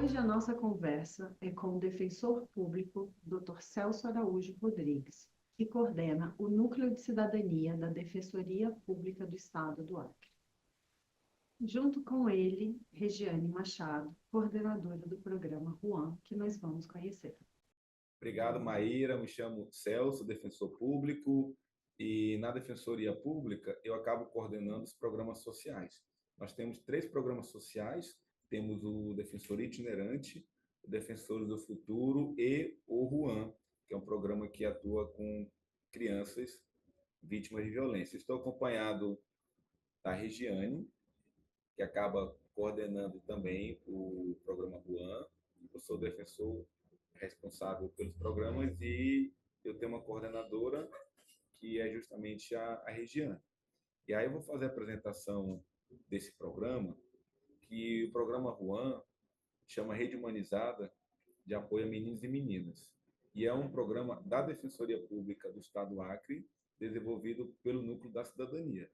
Hoje a nossa conversa é com o defensor público, Dr. Celso Araújo Rodrigues, que coordena o Núcleo de Cidadania da Defensoria Pública do Estado do Acre. Junto com ele, Regiane Machado, coordenadora do programa Juan, que nós vamos conhecer. Obrigado, Maíra. Me chamo Celso, defensor público, e na Defensoria Pública eu acabo coordenando os programas sociais. Nós temos 3 programas sociais, temos o Defensor Itinerante, o Defensores do Futuro e o Juan, que é um programa que atua com crianças vítimas de violência. Estou acompanhado da Regiane, que acaba coordenando também o programa Juan. Eu sou defensor responsável pelos programas e eu tenho uma coordenadora que é justamente a Regiane. E aí eu vou fazer a apresentação desse programa, que o programa Juan chama Rede Humanizada de Apoio a Meninos e Meninas. E é um programa da Defensoria Pública do Estado do Acre, desenvolvido pelo Núcleo da Cidadania.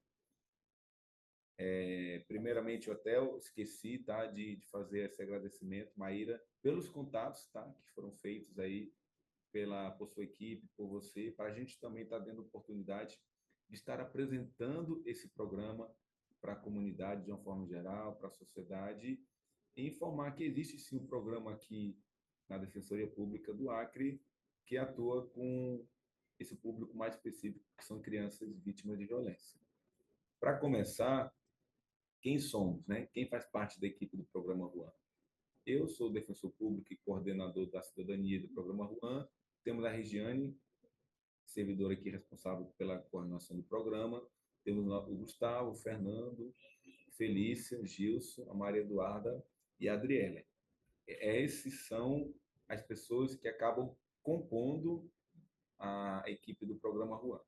Primeiramente, eu até esqueci, tá, de fazer esse agradecimento, Maíra, pelos contatos, tá, que foram feitos aí por sua equipe, por você, para a gente também estar dando oportunidade de estar apresentando esse programa para a comunidade de uma forma geral, para a sociedade, e informar que existe sim um programa aqui na Defensoria Pública do Acre que atua com esse público mais específico, que são crianças vítimas de violência. Para começar, quem somos, né? Quem faz parte da equipe do programa Juan? Eu sou defensor público e coordenador da cidadania do programa Juan. Temos a Regiane, servidora aqui responsável pela coordenação do programa. Temos o Gustavo, o Fernando, Felícia, Gilson, a Maria Eduarda e a Adriele. Esses são as pessoas que acabam compondo a equipe do programa Juan.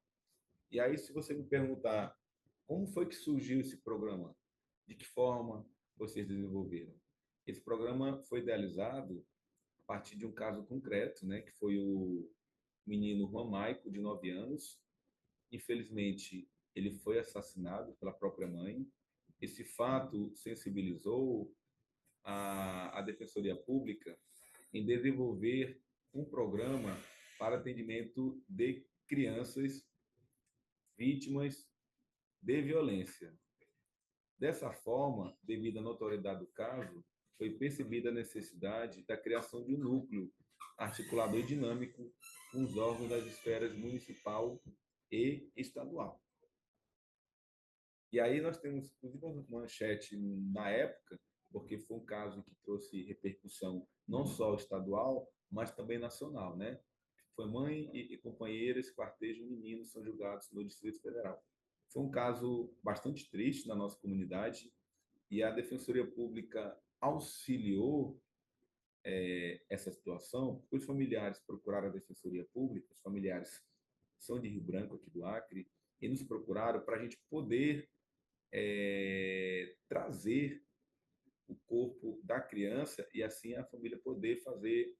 E aí, se você me perguntar como foi que surgiu esse programa, de que forma vocês desenvolveram? Esse programa foi idealizado a partir de um caso concreto, né, que foi o menino Juan Maico, de 9 anos. Infelizmente, ele foi assassinado pela própria mãe. Esse fato sensibilizou a Defensoria Pública em desenvolver um programa para atendimento de crianças vítimas de violência. Dessa forma, devido à notoriedade do caso, foi percebida a necessidade da criação de um núcleo articulador e dinâmico com os órgãos das esferas municipal e estadual. E aí nós temos, inclusive, uma manchete na época, porque foi um caso que trouxe repercussão não só estadual, mas também nacional, né? Foi mãe e companheira esquartejam meninos são julgados no Distrito Federal. Foi um caso bastante triste na nossa comunidade e a Defensoria Pública auxiliou essa situação. Os familiares procuraram a Defensoria Pública, os familiares são de Rio Branco, aqui do Acre, e nos procuraram para a gente poder trazer o corpo da criança e assim a família poder fazer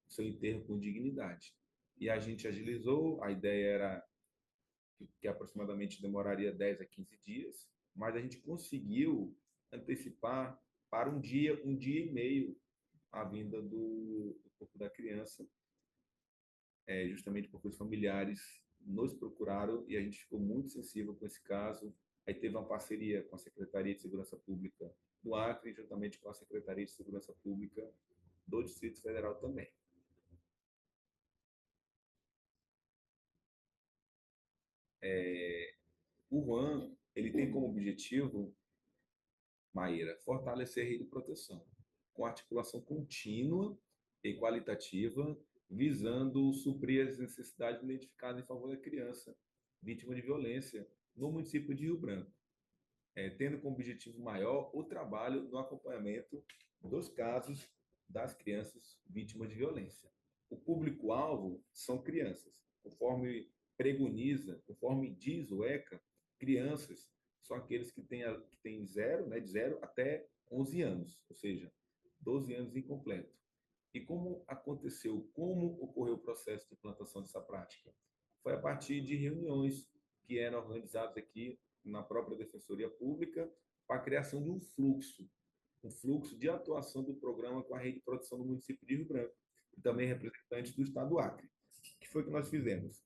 seu enterro com dignidade. E a gente agilizou, a ideia era que aproximadamente demoraria 10 a 15 dias, mas a gente conseguiu antecipar para um dia e meio a vinda do corpo da criança, justamente porque os familiares nos procuraram e a gente ficou muito sensível com esse caso. Aí teve uma parceria com a Secretaria de Segurança Pública do Acre, juntamente com a Secretaria de Segurança Pública do Distrito Federal também. O Juan, ele tem como objetivo, Maíra, fortalecer a rede de proteção, com articulação contínua e qualitativa, visando suprir as necessidades identificadas em favor da criança vítima de violência no município de Rio Branco, tendo como objetivo maior o trabalho no acompanhamento dos casos das crianças vítimas de violência. O público-alvo são crianças, conforme preconiza, conforme diz o ECA, crianças são aqueles que têm zero, né, de 0 até 11 anos, ou seja, 12 anos incompleto. E como ocorreu o processo de implantação dessa prática? Foi a partir de reuniões que eram organizadas aqui na própria Defensoria Pública para a criação de um fluxo um fluxo de atuação do programa com a rede de produção do município de Rio Branco, e também representantes do Estado do Acre. O que foi que nós fizemos?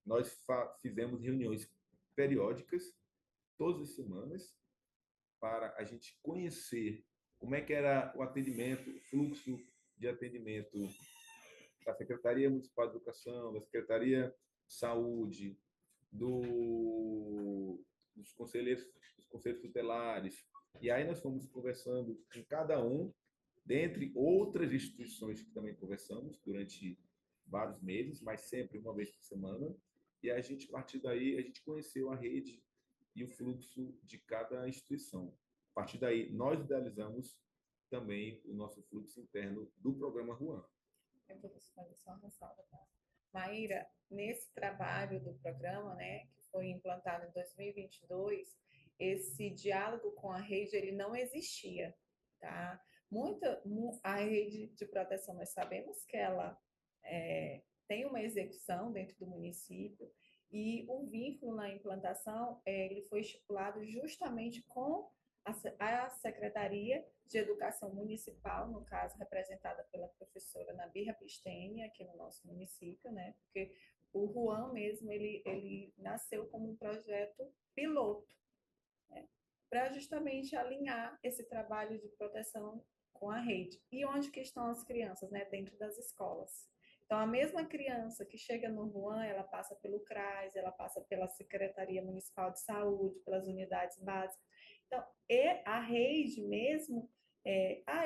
Nós fizemos reuniões periódicas, todas as semanas, para a gente conhecer como é que era o atendimento, o fluxo de atendimento da Secretaria Municipal de Educação, da Secretaria de Saúde, dos conselhos tutelares. E aí nós fomos conversando com cada um, dentre outras instituições que também conversamos durante vários meses, mas sempre uma vez por semana. E a gente, a partir daí, a gente conheceu a rede e o fluxo de cada instituição. A partir daí, nós idealizamos também o nosso fluxo interno do programa Ruan. Eu vou fazer só uma ressalva, tá? Maíra, nesse trabalho do programa, né, que foi implantado em 2022, esse diálogo com a rede, ele não existia, tá? A rede de proteção, nós sabemos que ela tem uma execução dentro do município, e o vínculo na implantação, ele foi estipulado justamente com a Secretaria de Educação Municipal, no caso, representada pela professora Nabirra Pistene, aqui no nosso município, né? Porque o Ruan mesmo, ele nasceu como um projeto piloto, né? Para justamente alinhar esse trabalho de proteção com a rede. E onde que estão as crianças, né? Dentro das escolas. Então, a mesma criança que chega no Ruan, ela passa pelo CRAS, ela passa pela Secretaria Municipal de Saúde, pelas unidades básicas. Então, a rede mesmo,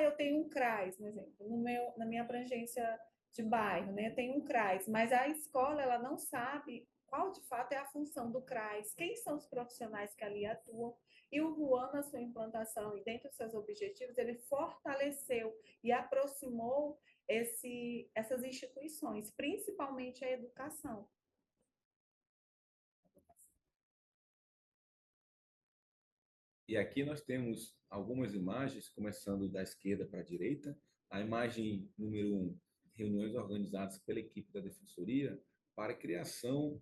eu tenho um CRAS, por exemplo, na minha abrangência de bairro, né? Tem um CRAS, mas a escola, ela não sabe qual de fato é a função do CRAS, quem são os profissionais que ali atuam. E o Ruan, na sua implantação e dentro dos seus objetivos, ele fortaleceu e aproximou essas instituições, principalmente a educação. E aqui nós temos algumas imagens, começando da esquerda para a direita. A imagem número 1, reuniões organizadas pela equipe da Defensoria para a criação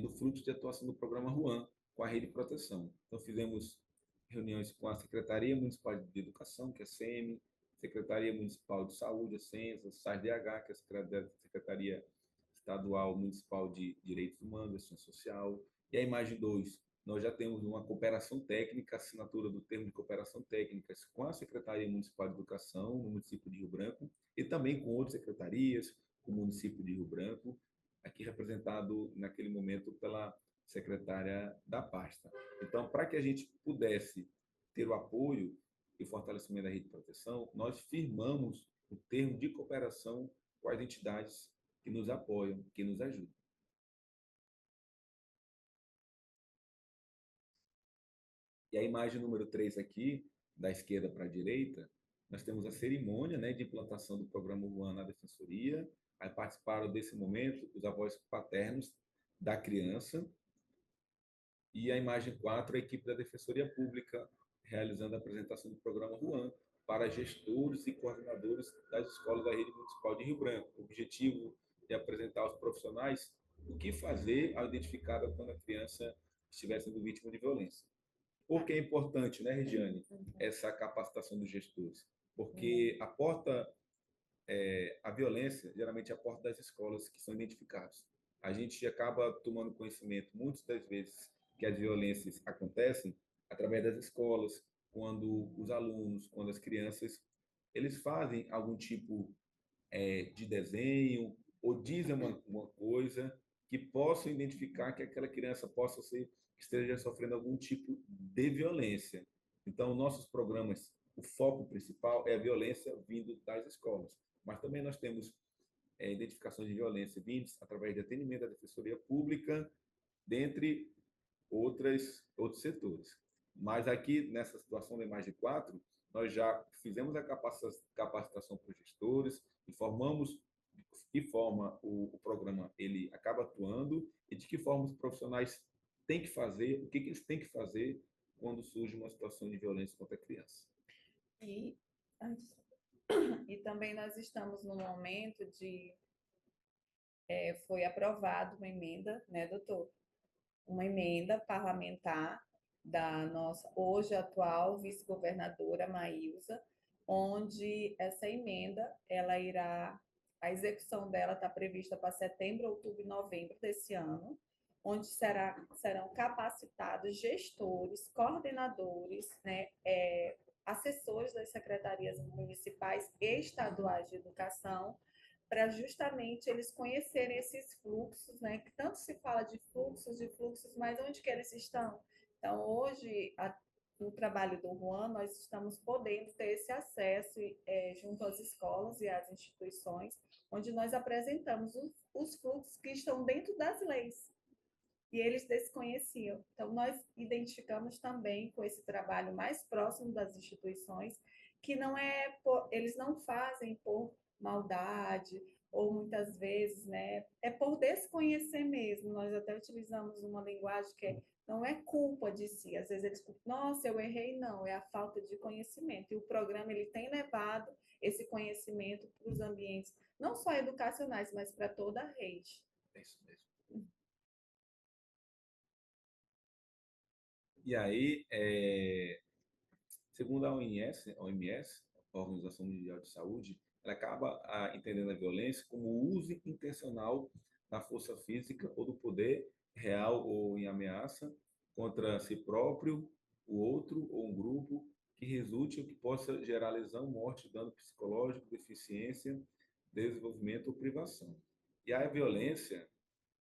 do fluxo de atuação do programa Ruan, com a rede de proteção. Então, fizemos reuniões com a Secretaria Municipal de Educação, que é a SEMI, Secretaria Municipal de Saúde, a SENSA, SARDH, que é a Secretaria Estadual Municipal de Direitos Humanos, Ação Social. E a imagem 2, nós já temos uma cooperação técnica, assinatura do termo de cooperação técnica com a Secretaria Municipal de Educação, no município de Rio Branco, e também com outras secretarias, com o município de Rio Branco, aqui representado naquele momento pela secretária da pasta. Então, para que a gente pudesse ter o apoio e o fortalecimento da rede de proteção, nós firmamos o termo de cooperação com as entidades que nos apoiam, que nos ajudam. E a imagem número 3 aqui, da esquerda para a direita, nós temos a cerimônia, né, de implantação do programa Ruan na Defensoria. Aí participaram desse momento os avós paternos da criança. E a imagem 4, a equipe da Defensoria Pública, realizando a apresentação do programa Ruan para gestores e coordenadores das escolas da rede municipal de Rio Branco. O objetivo é apresentar aos profissionais o que fazer ao identificar quando a criança estiver sendo vítima de violência. Por que é importante, né, Regiane, essa capacitação dos gestores? Porque a violência, geralmente, é a porta das escolas que são identificadas. A gente acaba tomando conhecimento, muitas das vezes, que as violências acontecem através das escolas, quando os alunos, quando as crianças, eles fazem algum tipo de desenho ou dizem uma coisa que possa identificar que aquela criança esteja sofrendo algum tipo de violência. Então, nossos programas, o foco principal é a violência vindo das escolas, mas também nós temos identificações de violência vindas através de atendimento da Defensoria Pública, dentre outros setores. Mas aqui, nessa situação da imagem 4, nós já fizemos a capacitação para os gestores, informamos de que forma o programa ele acaba atuando e de que forma os profissionais têm que fazer, o que eles têm que fazer quando surge uma situação de violência contra a criança. E também nós estamos no momento foi aprovada uma emenda, né, doutor? Uma emenda parlamentar da nossa hoje atual vice-governadora Maísa, onde essa emenda ela irá a execução dela está prevista para setembro, outubro e novembro desse ano, onde serão capacitados gestores, coordenadores, né, assessores das secretarias municipais e estaduais de educação, para justamente eles conhecerem esses fluxos, né, que tanto se fala de fluxos, mas onde que eles estão? Então, hoje, no trabalho do Juan, nós estamos podendo ter esse acesso junto às escolas e às instituições, onde nós apresentamos os fluxos que estão dentro das leis, e eles desconheciam. Então, nós identificamos também com esse trabalho mais próximo das instituições, que não eles não fazem por maldade, ou muitas vezes, né, é por desconhecer mesmo. Nós até utilizamos uma linguagem que não é culpa de si. Às vezes eles, nossa, eu errei, não, é a falta de conhecimento. E o programa ele tem levado esse conhecimento para os ambientes, não só educacionais, mas para toda a rede. É isso mesmo. E aí, segundo a OMS, a Organização Mundial de Saúde, ela acaba entendendo a violência como o uso intencional da força física ou do poder real ou em ameaça contra si próprio, o outro ou um grupo que resulte ou que possa gerar lesão, morte, dano psicológico, deficiência, desenvolvimento ou privação. E a violência,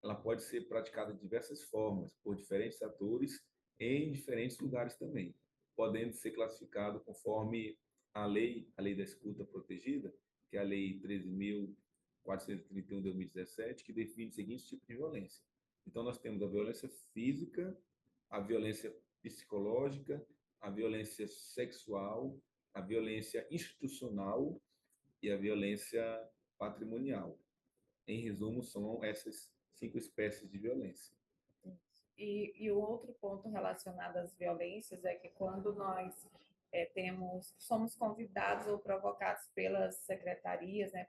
ela pode ser praticada de diversas formas, por diferentes atores, em diferentes lugares também, podendo ser classificado conforme a lei da escuta protegida, que é a Lei 13.431 de 2017, que define os seguintes tipos de violência. Então, nós temos a violência física, a violência psicológica, a violência sexual, a violência institucional e a violência patrimonial. Em resumo, são essas 5 espécies de violência. E o outro ponto relacionado às violências é que quando nós somos convidados ou provocados pelas secretarias, né,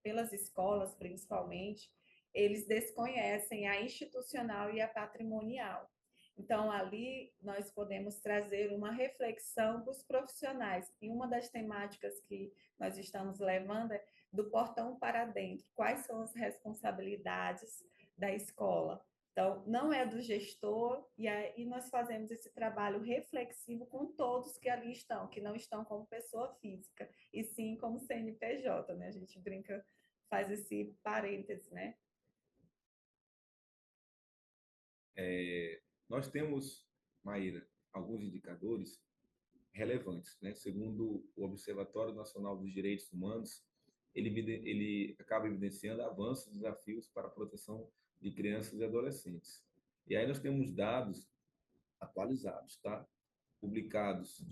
pelas escolas principalmente, eles desconhecem a institucional e a patrimonial. Então, ali nós podemos trazer uma reflexão para os profissionais. E uma das temáticas que nós estamos levando é do portão para dentro. Quais são as responsabilidades da escola? Então, não é do gestor, e aí nós fazemos esse trabalho reflexivo com todos que ali estão, que não estão como pessoa física, e sim como CNPJ, né? A gente brinca, faz esse parêntese, né? Nós temos, Maíra, alguns indicadores relevantes, né? Segundo o Observatório Nacional dos Direitos Humanos, ele acaba evidenciando avanços e desafios para a proteção de crianças e adolescentes. E aí nós temos dados atualizados, tá? Publicados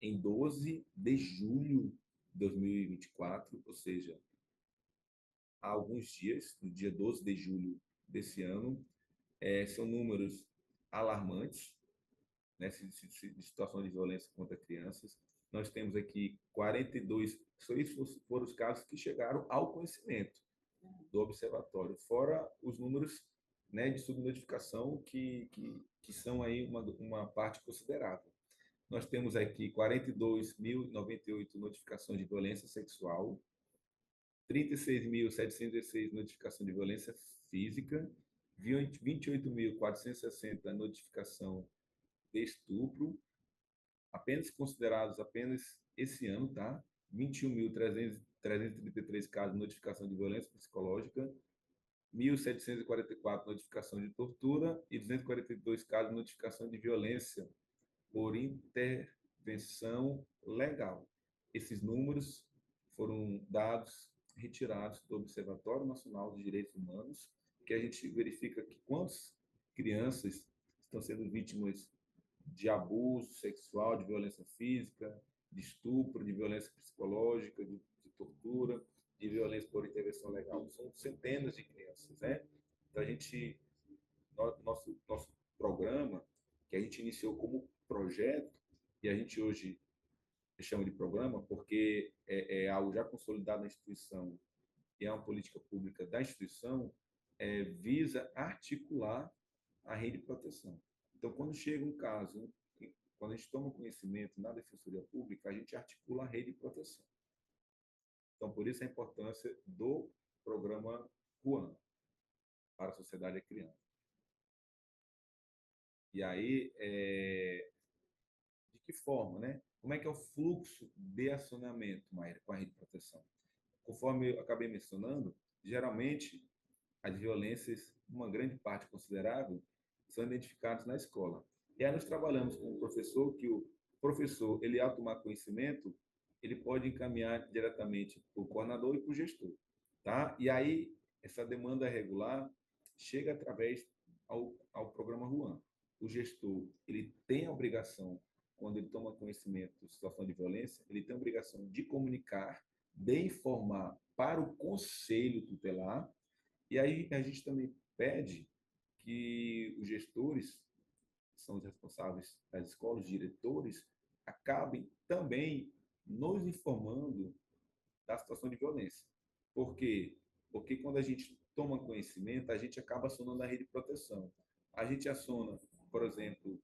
em 12 de julho de 2024, ou seja, há alguns dias, no dia 12 de julho desse ano, são números alarmantes, né, de situação de violência contra crianças. Nós temos aqui 42, esses foram os casos que chegaram ao conhecimento do observatório, fora os números, né, de subnotificação que são aí uma parte considerável. Nós temos aqui 42.098 notificações de violência sexual, 36.716 notificações de violência física, 28.460 notificação de estupro, apenas considerados apenas esse ano, tá? 21.333 casos de notificação de violência psicológica, 1.744 notificação de tortura e 242 casos de notificação de violência por intervenção legal. Esses números foram dados retirados do Observatório Nacional dos Direitos Humanos, que a gente verifica que quantas crianças estão sendo vítimas de abuso sexual, de violência física, de estupro, de violência psicológica, de tortura, de violência por intervenção legal. São centenas de crianças, né? Então, nosso programa, que a gente iniciou como projeto, e a gente hoje chama de programa porque é algo já consolidado na instituição e é uma política pública da instituição, visa articular a rede de proteção. Então, quando chega um caso, quando a gente toma conhecimento na Defensoria Pública, a gente articula a rede de proteção. Então, por isso a importância do programa RUAN, para a sociedade e a criança. E aí, de que forma, né? Como é que é o fluxo de acionamento, Maíra, com a rede de proteção? Conforme eu acabei mencionando, geralmente as violências, uma grande parte considerável, são identificadas na escola. E aí nós trabalhamos com o professor, que o professor, ele ao tomar conhecimento, ele pode encaminhar diretamente para o coordenador e para o gestor, tá? E aí essa demanda regular chega através ao programa RUAN. O gestor, ele tem a obrigação, quando ele toma conhecimento de situação de violência, ele tem a obrigação de comunicar, de informar para o conselho tutelar. E aí a gente também pede que os gestores, que são os responsáveis das escolas, os diretores, acabem também nos informando da situação de violência. Por quê? Porque quando a gente toma conhecimento, a gente acaba acionando a rede de proteção. A gente aciona, por exemplo,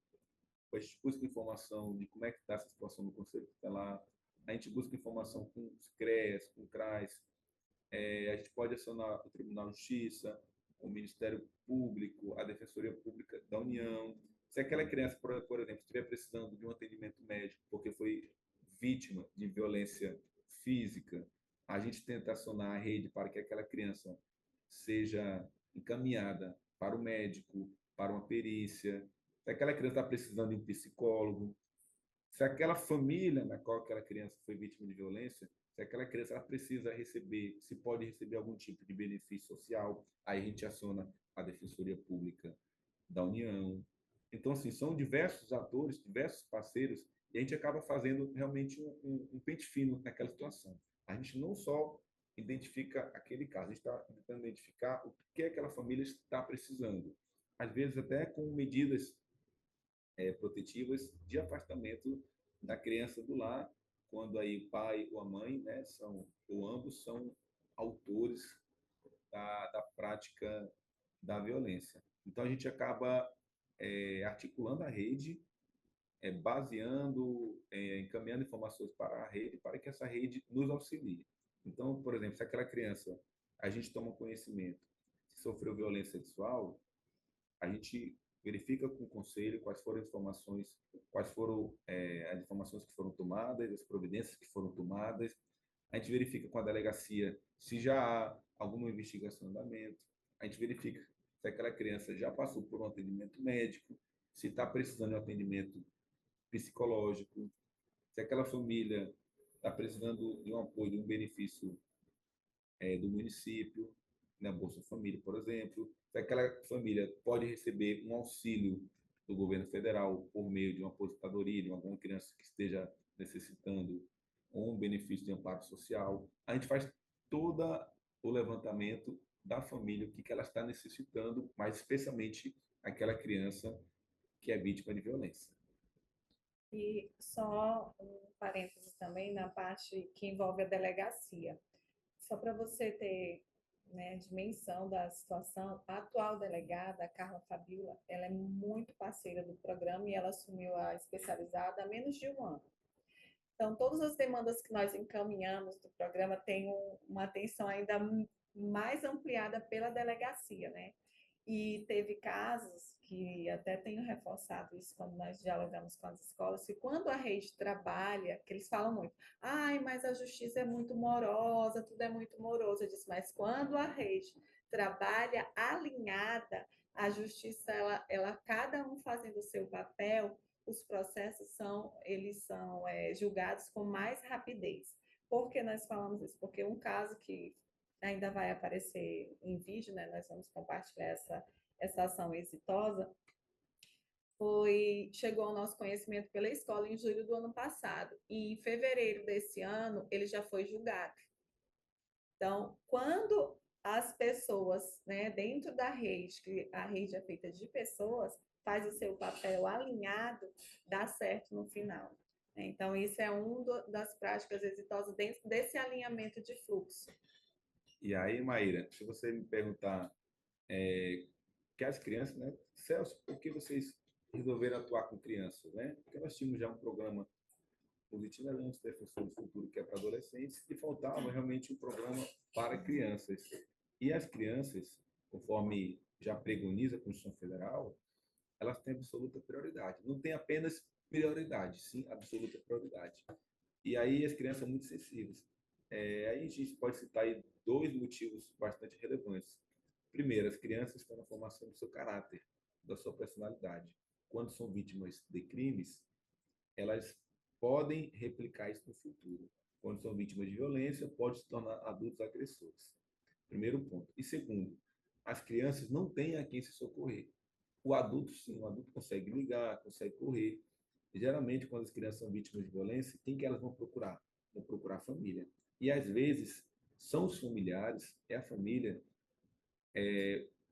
a gente busca informação de como é que está essa situação no Conselho Tutelar, a gente busca informação com os CREAS, com o CRAS, a gente pode acionar o Tribunal de Justiça, o Ministério Público, a Defensoria Pública da União. Se aquela criança, por exemplo, estiver precisando de um atendimento médico porque foi vítima de violência física, a gente tenta acionar a rede para que aquela criança seja encaminhada para o médico, para uma perícia. Se aquela criança está precisando de um psicólogo, se aquela família na qual aquela criança foi vítima de violência, se aquela criança ela precisa receber, se pode receber algum tipo de benefício social, aí a gente aciona a Defensoria Pública da União. Então, assim, são diversos atores, diversos parceiros, e a gente acaba fazendo realmente um pente fino naquela situação. A gente não só identifica aquele caso, a gente está tentando identificar o que aquela família está precisando. Às vezes, até com medidas protetivas de afastamento da criança do lar, quando aí o pai ou a mãe, né, são, ou ambos são autores da prática da violência. Então, a gente acaba articulando a rede, baseando, encaminhando informações para a rede, para que essa rede nos auxilie. Então, por exemplo, se aquela criança, a gente toma conhecimento que sofreu violência sexual, a gente verifica com o conselho quais foram as informações, quais foram as informações que foram tomadas, as providências que foram tomadas. A gente verifica com a delegacia se já há alguma investigação em andamento. A gente verifica se aquela criança já passou por um atendimento médico, se está precisando de um atendimento psicológico, se aquela família está precisando de um apoio, de um benefício do município, na Bolsa Família, por exemplo, se aquela família pode receber um auxílio do governo federal por meio de uma aposentadoria, de alguma criança que esteja necessitando ou um benefício de amparo social. A gente faz todo o levantamento da família, o que ela está necessitando, mas especialmente aquela criança que é vítima de violência. E só um parêntese também na parte que envolve a delegacia. Só para você ter, né, dimensão da situação, a atual delegada, a Carla Fabiola, ela é muito parceira do programa e ela assumiu a especializada há menos de um ano. Então, todas as demandas que nós encaminhamos do programa têm uma atenção ainda mais ampliada pela delegacia, né? E teve casos que até tenho reforçado isso quando nós dialogamos com as escolas, que quando a rede trabalha, que eles falam muito, ai, mas a justiça é muito morosa, tudo é muito moroso. Eu disse, mas quando a rede trabalha alinhada, a justiça, ela cada um fazendo o seu papel, os processos eles são julgados com mais rapidez. Por que nós falamos isso? Porque um caso que ainda vai aparecer em vídeo, né? Nós vamos compartilhar essa ação exitosa, chegou ao nosso conhecimento pela escola em julho do ano passado, e em fevereiro desse ano ele já foi julgado. Então, quando as pessoas, né, dentro da rede, que a rede é feita de pessoas, faz o seu papel alinhado, dá certo no final. Então, isso é das práticas exitosas dentro desse alinhamento de fluxo. E aí, Maíra, se você me perguntar que as crianças, né, Celso, por que vocês resolveram atuar com crianças, né? Porque nós tínhamos já um programa os itinerantes defensores do futuro, que é para adolescentes, e faltava realmente um programa para crianças. E as crianças, conforme já preconiza a Constituição Federal, elas têm absoluta prioridade. Não tem apenas prioridade, sim absoluta prioridade. E aí as crianças são muito sensíveis. Aí a gente pode citar aí dois motivos bastante relevantes. Primeiro, as crianças estão na formação do seu caráter, da sua personalidade. Quando são vítimas de crimes, elas podem replicar isso no futuro. Quando são vítimas de violência, podem se tornar adultos agressores. Primeiro ponto. E segundo, as crianças não têm a quem se socorrer. O adulto, sim, o adulto consegue ligar, consegue correr. E, geralmente, quando as crianças são vítimas de violência, quem que elas vão procurar? Vão procurar a família. E, às vezes, são os familiares, é a família,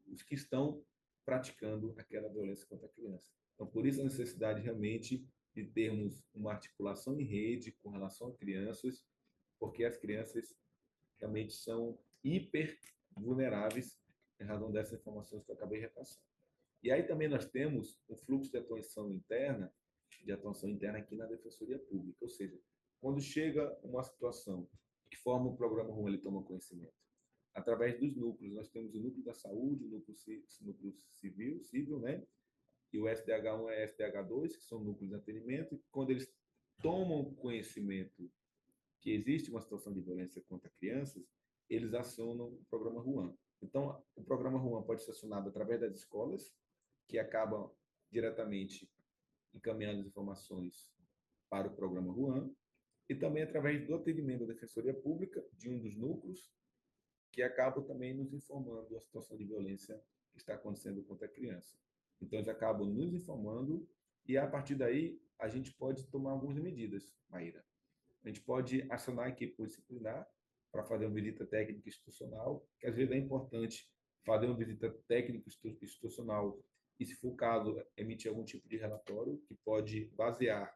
os que estão praticando aquela violência contra a criança. Então, por isso a necessidade realmente de termos uma articulação em rede com relação a crianças, porque as crianças realmente são hiper vulneráveis em razão dessas informações que eu acabei de repassar. E aí também nós temos um fluxo de atuação interna aqui na Defensoria Pública, ou seja, quando chega uma situação que forma o programa RUM, ele toma conhecimento. Através dos núcleos, nós temos o núcleo da saúde, o núcleo civil, né? E o SDH1 e SDH2, que são núcleos de atendimento, e quando eles tomam conhecimento que existe uma situação de violência contra crianças, eles acionam o programa RUAN. Então, o programa RUAN pode ser acionado através das escolas, que acabam diretamente encaminhando as informações para o programa RUAN, e também através do atendimento da Defensoria Pública, de um dos núcleos, que acabam também nos informando da situação de violência que está acontecendo contra a criança. Então, eles acabam nos informando e, a partir daí, a gente pode tomar algumas medidas, Maíra. A gente pode acionar a equipe disciplinar para fazer uma visita técnica institucional, que às vezes é importante fazer uma visita técnica institucional e, se for o caso, emitir algum tipo de relatório que pode basear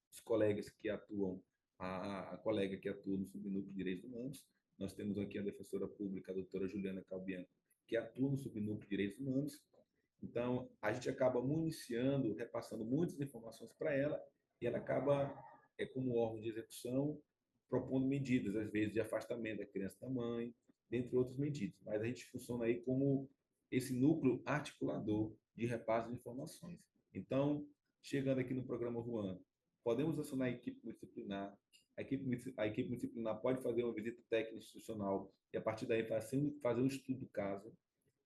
os colegas que atuam, a colega que atua no subnúcleo de direitos humanos. Nós temos aqui a defensora pública, a doutora Juliana Calbiano, que atua no subnúcleo de direitos humanos. Então, a gente acaba municiando, repassando muitas informações para ela, e ela acaba, como órgão de execução, propondo medidas, às vezes, de afastamento da criança da mãe, dentre outras medidas. Mas a gente funciona aí como esse núcleo articulador de repasse de informações. Então, chegando aqui no programa RUAN, podemos acionar a equipe disciplinar. A equipe disciplinar pode fazer uma visita técnica institucional e, a partir daí, fazer um estudo do caso,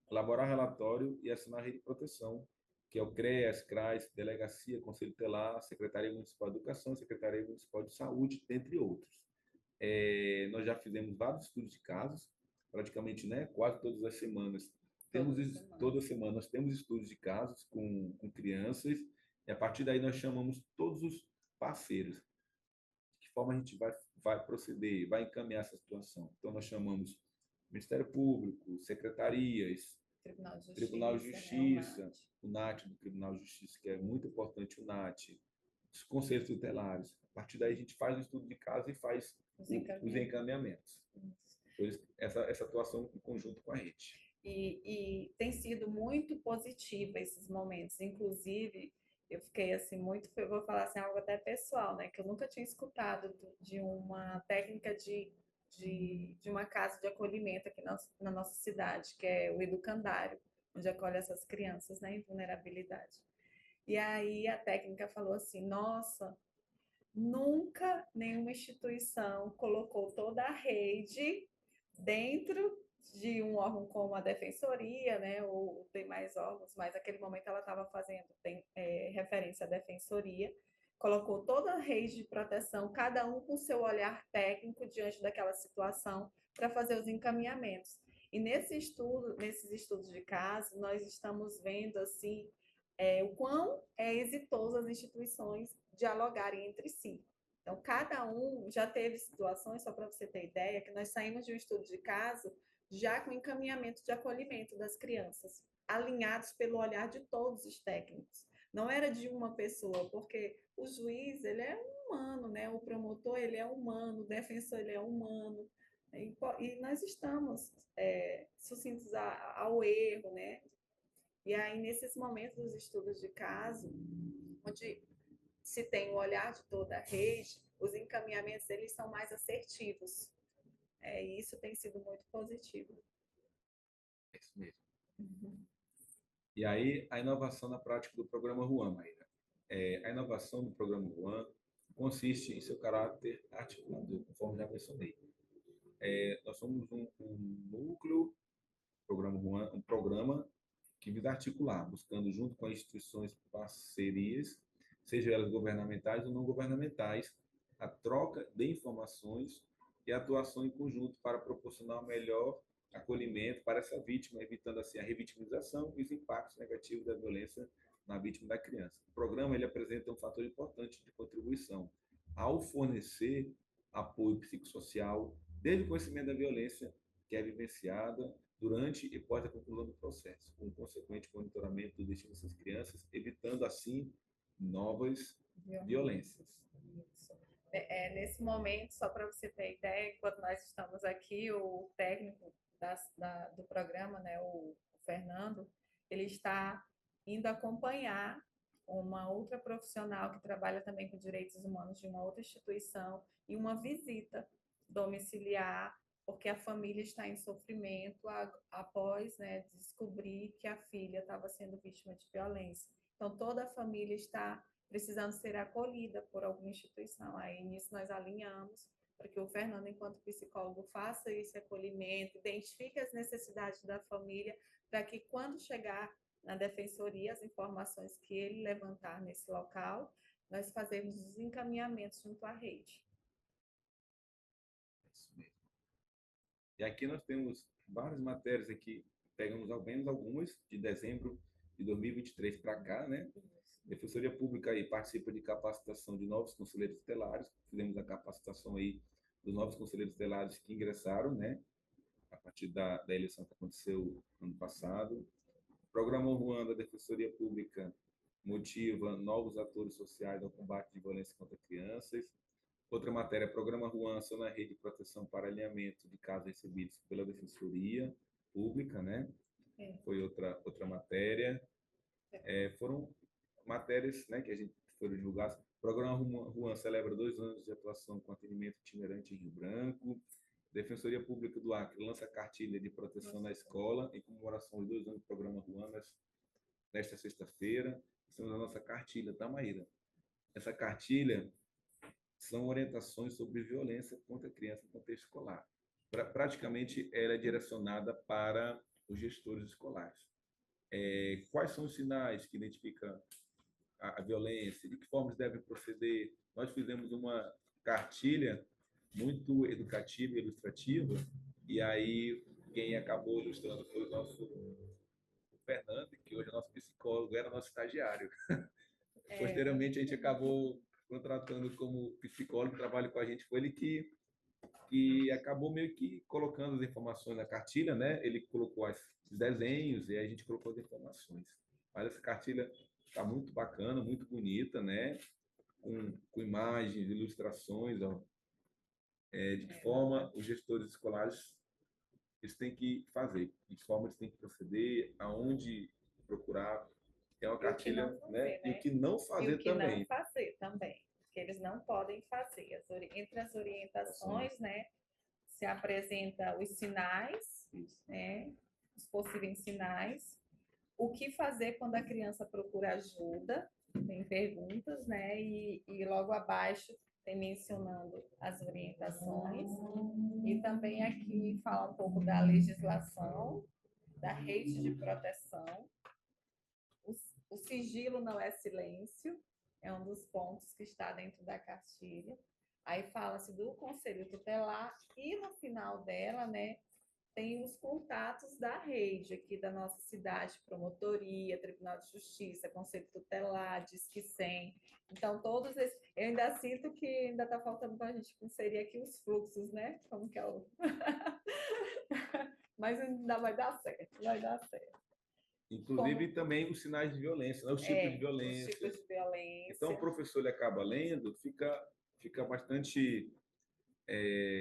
elaborar relatório e assinar a rede de proteção, que é o CREAS, CRAS, Delegacia, Conselho Tutelar, Secretaria Municipal de Educação, Secretaria Municipal de Saúde, dentre outros. Nós já fizemos vários estudos de casos, praticamente, né, quase todas as semanas. Toda semana nós temos estudos de casos com crianças, e a partir daí nós chamamos todos os parceiros. De que forma a gente vai proceder, vai encaminhar essa situação? Então, nós chamamos Ministério Público, secretarias, Tribunal de Justiça, né, o NAT do Tribunal de Justiça, que é muito importante, o NAT, os conselhos tutelares. A partir daí, a gente faz o estudo de caso e faz os encaminhamentos. Essa atuação em conjunto com a rede. E tem sido muito positiva esses momentos. Inclusive, eu fiquei assim muito, eu vou falar assim, algo até pessoal, né? Que eu nunca tinha escutado de uma técnica de uma casa de acolhimento aqui na nossa cidade, que é o Educandário, onde acolhe essas crianças, né, em vulnerabilidade. E aí a técnica falou assim: nossa, nunca nenhuma instituição colocou toda a rede dentro de um órgão como a defensoria, né, ou tem mais órgãos, mas naquele momento ela estava fazendo referência à defensoria, colocou toda a rede de proteção, cada um com seu olhar técnico diante daquela situação para fazer os encaminhamentos. E nesses estudos de caso, nós estamos vendo assim o quão é exitoso as instituições dialogarem entre si. Então, cada um já teve situações, só para você ter ideia, que nós saímos de um estudo de caso já com encaminhamento de acolhimento das crianças, alinhados pelo olhar de todos os técnicos. Não era de uma pessoa, porque o juiz, ele é humano, né? O promotor, ele é humano, o defensor, ele é humano. E nós estamos sucintos ao erro, né? E aí, nesses momentos dos estudos de caso, onde se tem o olhar de toda a rede, os encaminhamentos eles são mais assertivos. E isso tem sido muito positivo. É isso mesmo. E aí, a inovação na prática do programa Juan, Maíra. A inovação do programa Juan consiste em seu caráter articulador, conforme já mencionei. Nós somos um núcleo, programa Juan, um programa que visa articular, buscando junto com as instituições parcerias, seja elas governamentais ou não governamentais, a troca de informações e atuação em conjunto para proporcionar o melhor acolhimento para essa vítima, evitando assim a revitimização e os impactos negativos da violência na vítima da criança. O programa ele apresenta um fator importante de contribuição ao fornecer apoio psicossocial desde o conhecimento da violência que é vivenciada durante e pós a conclusão do processo, com consequente monitoramento do destino dessas crianças, evitando assim novas violências. Nesse momento, só para você ter ideia, enquanto nós estamos aqui, o técnico do programa, né, o Fernando, ele está indo acompanhar uma outra profissional que trabalha também com direitos humanos de uma outra instituição e uma visita domiciliar, porque a família está em sofrimento após, né, descobrir que a filha estava sendo vítima de violência. Então, toda a família está precisando ser acolhida por alguma instituição. Aí, nisso, nós alinhamos para que o Fernando, enquanto psicólogo, faça esse acolhimento, identifique as necessidades da família, para que, quando chegar na defensoria, as informações que ele levantar nesse local, nós fazemos os encaminhamentos junto à rede. Isso mesmo. E aqui nós temos várias matérias aqui, pegamos ao menos algumas de dezembro de 2023 para cá, né? A Defensoria Pública aí participa de capacitação de novos conselheiros tutelares, fizemos a capacitação aí dos novos conselheiros tutelares que ingressaram, né? A partir da eleição que aconteceu ano passado. O programa Juan da Defensoria Pública motiva novos atores sociais ao combate de violência contra crianças. Outra matéria, Programa Juan, ação na rede de proteção para alinhamento de casos recebidos pela Defensoria Pública, né? Foi outra matéria. Foram matérias, né, que a gente foram divulgadas. O Programa Juan celebra 2 anos de atuação com atendimento itinerante em Rio Branco. Defensoria Pública do Acre lança cartilha de proteção na escola em comemoração de 2 anos do Programa Juan nesta sexta-feira. Temos a nossa cartilha, tá, Maíra? Essa cartilha são orientações sobre violência contra a criança no contexto escolar. Praticamente, ela é direcionada para os gestores escolares. Quais são os sinais que identificam a violência? De que formas devem proceder? Nós fizemos uma cartilha muito educativa e ilustrativa, e aí quem acabou ilustrando foi o nosso Fernando, que hoje é nosso psicólogo, era nosso estagiário. Posteriormente, a gente acabou contratando como psicólogo, trabalha com a gente, foi ele que acabou meio que colocando as informações na cartilha, né? Ele colocou os desenhos e a gente colocou as informações. Mas essa cartilha está muito bacana, muito bonita, né? Com imagens, ilustrações, ó. De que forma os gestores escolares eles têm que fazer, de que forma eles têm que proceder, aonde procurar. É uma cartilha, né? E o que não fazer também. Não fazer também, porque eles não podem fazer. Entre as orientações, né, se apresenta os sinais, né, os possíveis sinais, o que fazer quando a criança procura ajuda, tem perguntas, né, e logo abaixo tem mencionando as orientações, e também aqui fala um pouco da legislação, da rede de proteção. O sigilo não é silêncio, é um dos pontos que está dentro da cartilha. Aí fala-se do conselho tutelar e no final dela, né, tem os contatos da rede aqui da nossa cidade, promotoria, Tribunal de Justiça, Conselho Tutelar, Disque 100. Então, todos esses... Eu ainda sinto que ainda está faltando para a gente inserir aqui os fluxos, né? Como que é o... Mas ainda vai dar certo, vai dar certo. Inclusive, também os sinais de violência, né? Os tipos de violência. Os tipos de violência. Então, o professor ele acaba lendo, fica bastante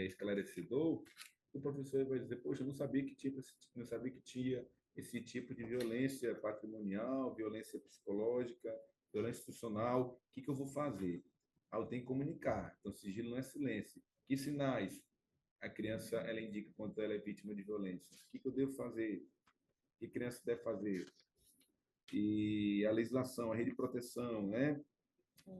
esclarecedor. O professor vai dizer, poxa, eu não sabia que tinha esse tipo de violência patrimonial, violência psicológica, violência institucional, o que que eu vou fazer? Ah, eu tenho que comunicar. Então, sigilo não é silêncio. Que sinais a criança ela indica quando ela é vítima de violência? O que que eu devo fazer? O que a criança deve fazer? E a legislação, a rede de proteção, né?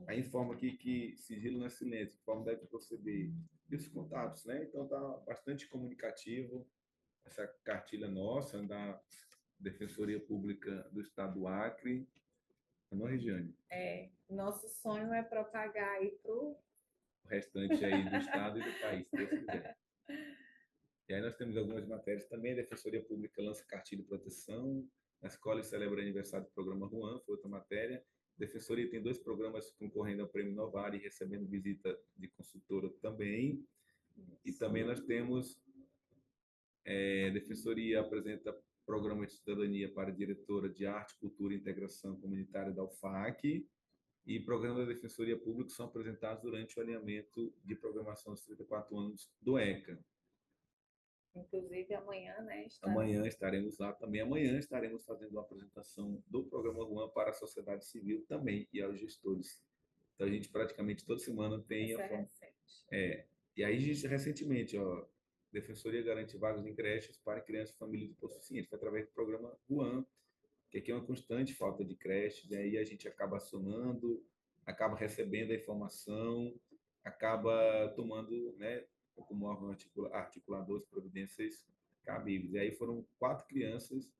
Aí informa aqui que sigilo não é silêncio, como deve proceder. E os contatos, né? Então, está bastante comunicativo essa cartilha nossa da Defensoria Pública do Estado do Acre. Não, Regiane? Nosso sonho é propagar aí para o O restante aí do Estado e do país, se Deus quiser. E aí nós temos algumas matérias também. A Defensoria Pública lança cartilha de proteção. Na escola celebra aniversário do programa Juan, foi outra matéria. A Defensoria tem 2 programas concorrendo ao Prêmio Novar e recebendo visita de consultora também. E também nós temos, a Defensoria apresenta programa de cidadania para a diretora de Arte, Cultura e Integração Comunitária da UFAC. E programas da Defensoria Pública são apresentados durante o alinhamento de programação dos 34 anos do ECA. Inclusive, amanhã, né? Amanhã estaremos lá também. Amanhã estaremos fazendo uma apresentação do programa Juan para a sociedade civil também e aos gestores. Então, a gente praticamente toda semana tem Essa a é forma. recente. E aí, recentemente, ó, Defensoria garante vagas em creches para crianças e famílias hipossuficientes, através do programa Juan, que aqui é uma constante falta de creche, e aí a gente acaba acionando, acaba recebendo a informação, acaba tomando, né, como órgão articulador, as providências cabíveis. E aí foram 4 crianças,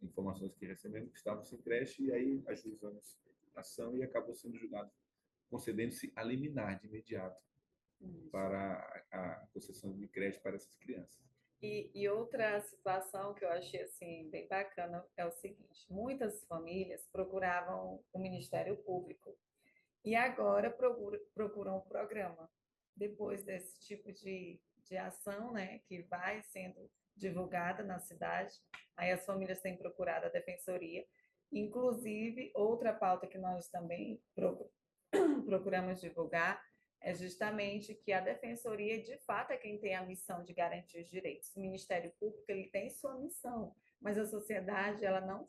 informações que recebemos, que estavam sem creche, e aí ajuizamos a ação e acabou sendo julgado, concedendo-se a liminar de imediato para a concessão de creche para essas crianças. E outra situação que eu achei assim bem bacana é o seguinte: muitas famílias procuravam o Ministério Público e agora procuram o programa. Depois desse tipo de ação, né, que vai sendo divulgada na cidade, aí as famílias têm procurado a Defensoria. Inclusive, outra pauta que nós também procuramos divulgar é justamente que a Defensoria, de fato, é quem tem a missão de garantir os direitos. O Ministério Público ele tem sua missão, mas a sociedade ela não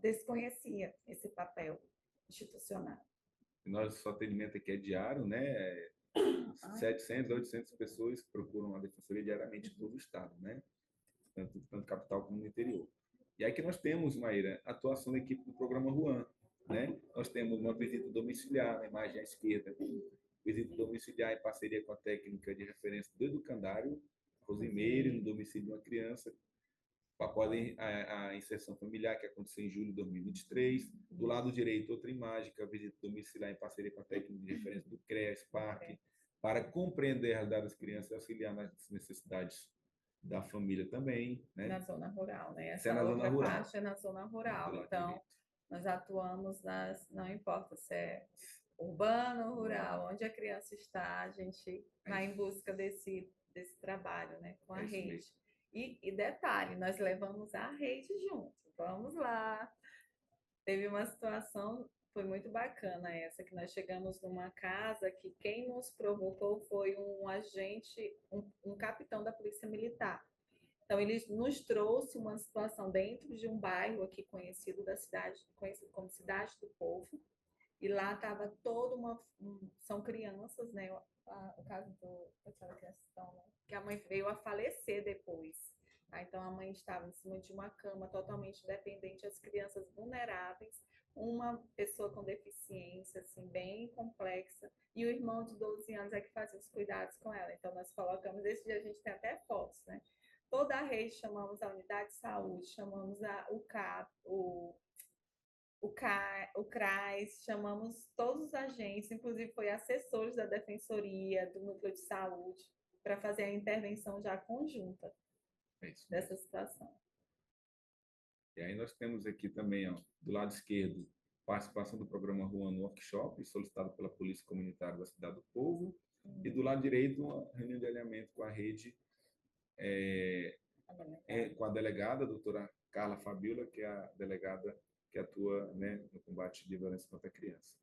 desconhecia esse papel institucional. Nosso atendimento aqui é diário, né? 700 a 800 pessoas procuram a Defensoria diariamente em todo o estado, né? Tanto capital como no interior. E aí que nós temos, Maíra, a atuação da equipe do programa Juan, né? Nós temos uma visita domiciliar, na imagem à esquerda, visita domiciliar em parceria com a técnica de referência do educandário, Rosimeire, no domicílio de uma criança, após a inserção familiar, que aconteceu em julho de 2023. Do lado direito, outra imagem, que é a visita domiciliar em parceria com a técnica de referência do CREAS, PARC, para compreender a realidade das crianças e auxiliar nas necessidades da família também. Né? Na zona rural, né? Essa é na zona rural. Parte é na zona rural. Então, nós atuamos não importa se é urbano ou rural, onde a criança está, a gente vai em busca desse trabalho, né? Com a rede. E detalhe, nós levamos a rede junto. Vamos lá. Teve uma situação, foi muito bacana essa, que nós chegamos numa casa que quem nos provocou foi um agente, um capitão da Polícia Militar. Então, ele nos trouxe uma situação dentro de um bairro aqui conhecido da cidade, conhecido como Cidade do Povo, e lá estava toda são crianças, né? O caso daquela questão, né? Que a mãe veio a falecer depois. Tá? Então, a mãe estava em cima de uma cama totalmente dependente, as crianças vulneráveis, uma pessoa com deficiência, assim, bem complexa, e o irmão de 12 anos é que fazia os cuidados com ela. Então, nós colocamos, esse dia a gente tem até fotos, né? Toda a rede, chamamos a unidade de saúde, chamamos o CAP, o CRAS, chamamos todos os agentes, inclusive foi assessores da Defensoria, do Núcleo de Saúde, para fazer a intervenção já conjunta dessa situação. E aí nós temos aqui também, ó, do lado esquerdo, participação do programa Juan no workshop, solicitado pela Polícia Comunitária da Cidade do Povo, e do lado direito, uma reunião de alinhamento com a rede, com a delegada, a doutora Carla Fabiola, que é a delegada que atua, né, no combate de violência contra a criança.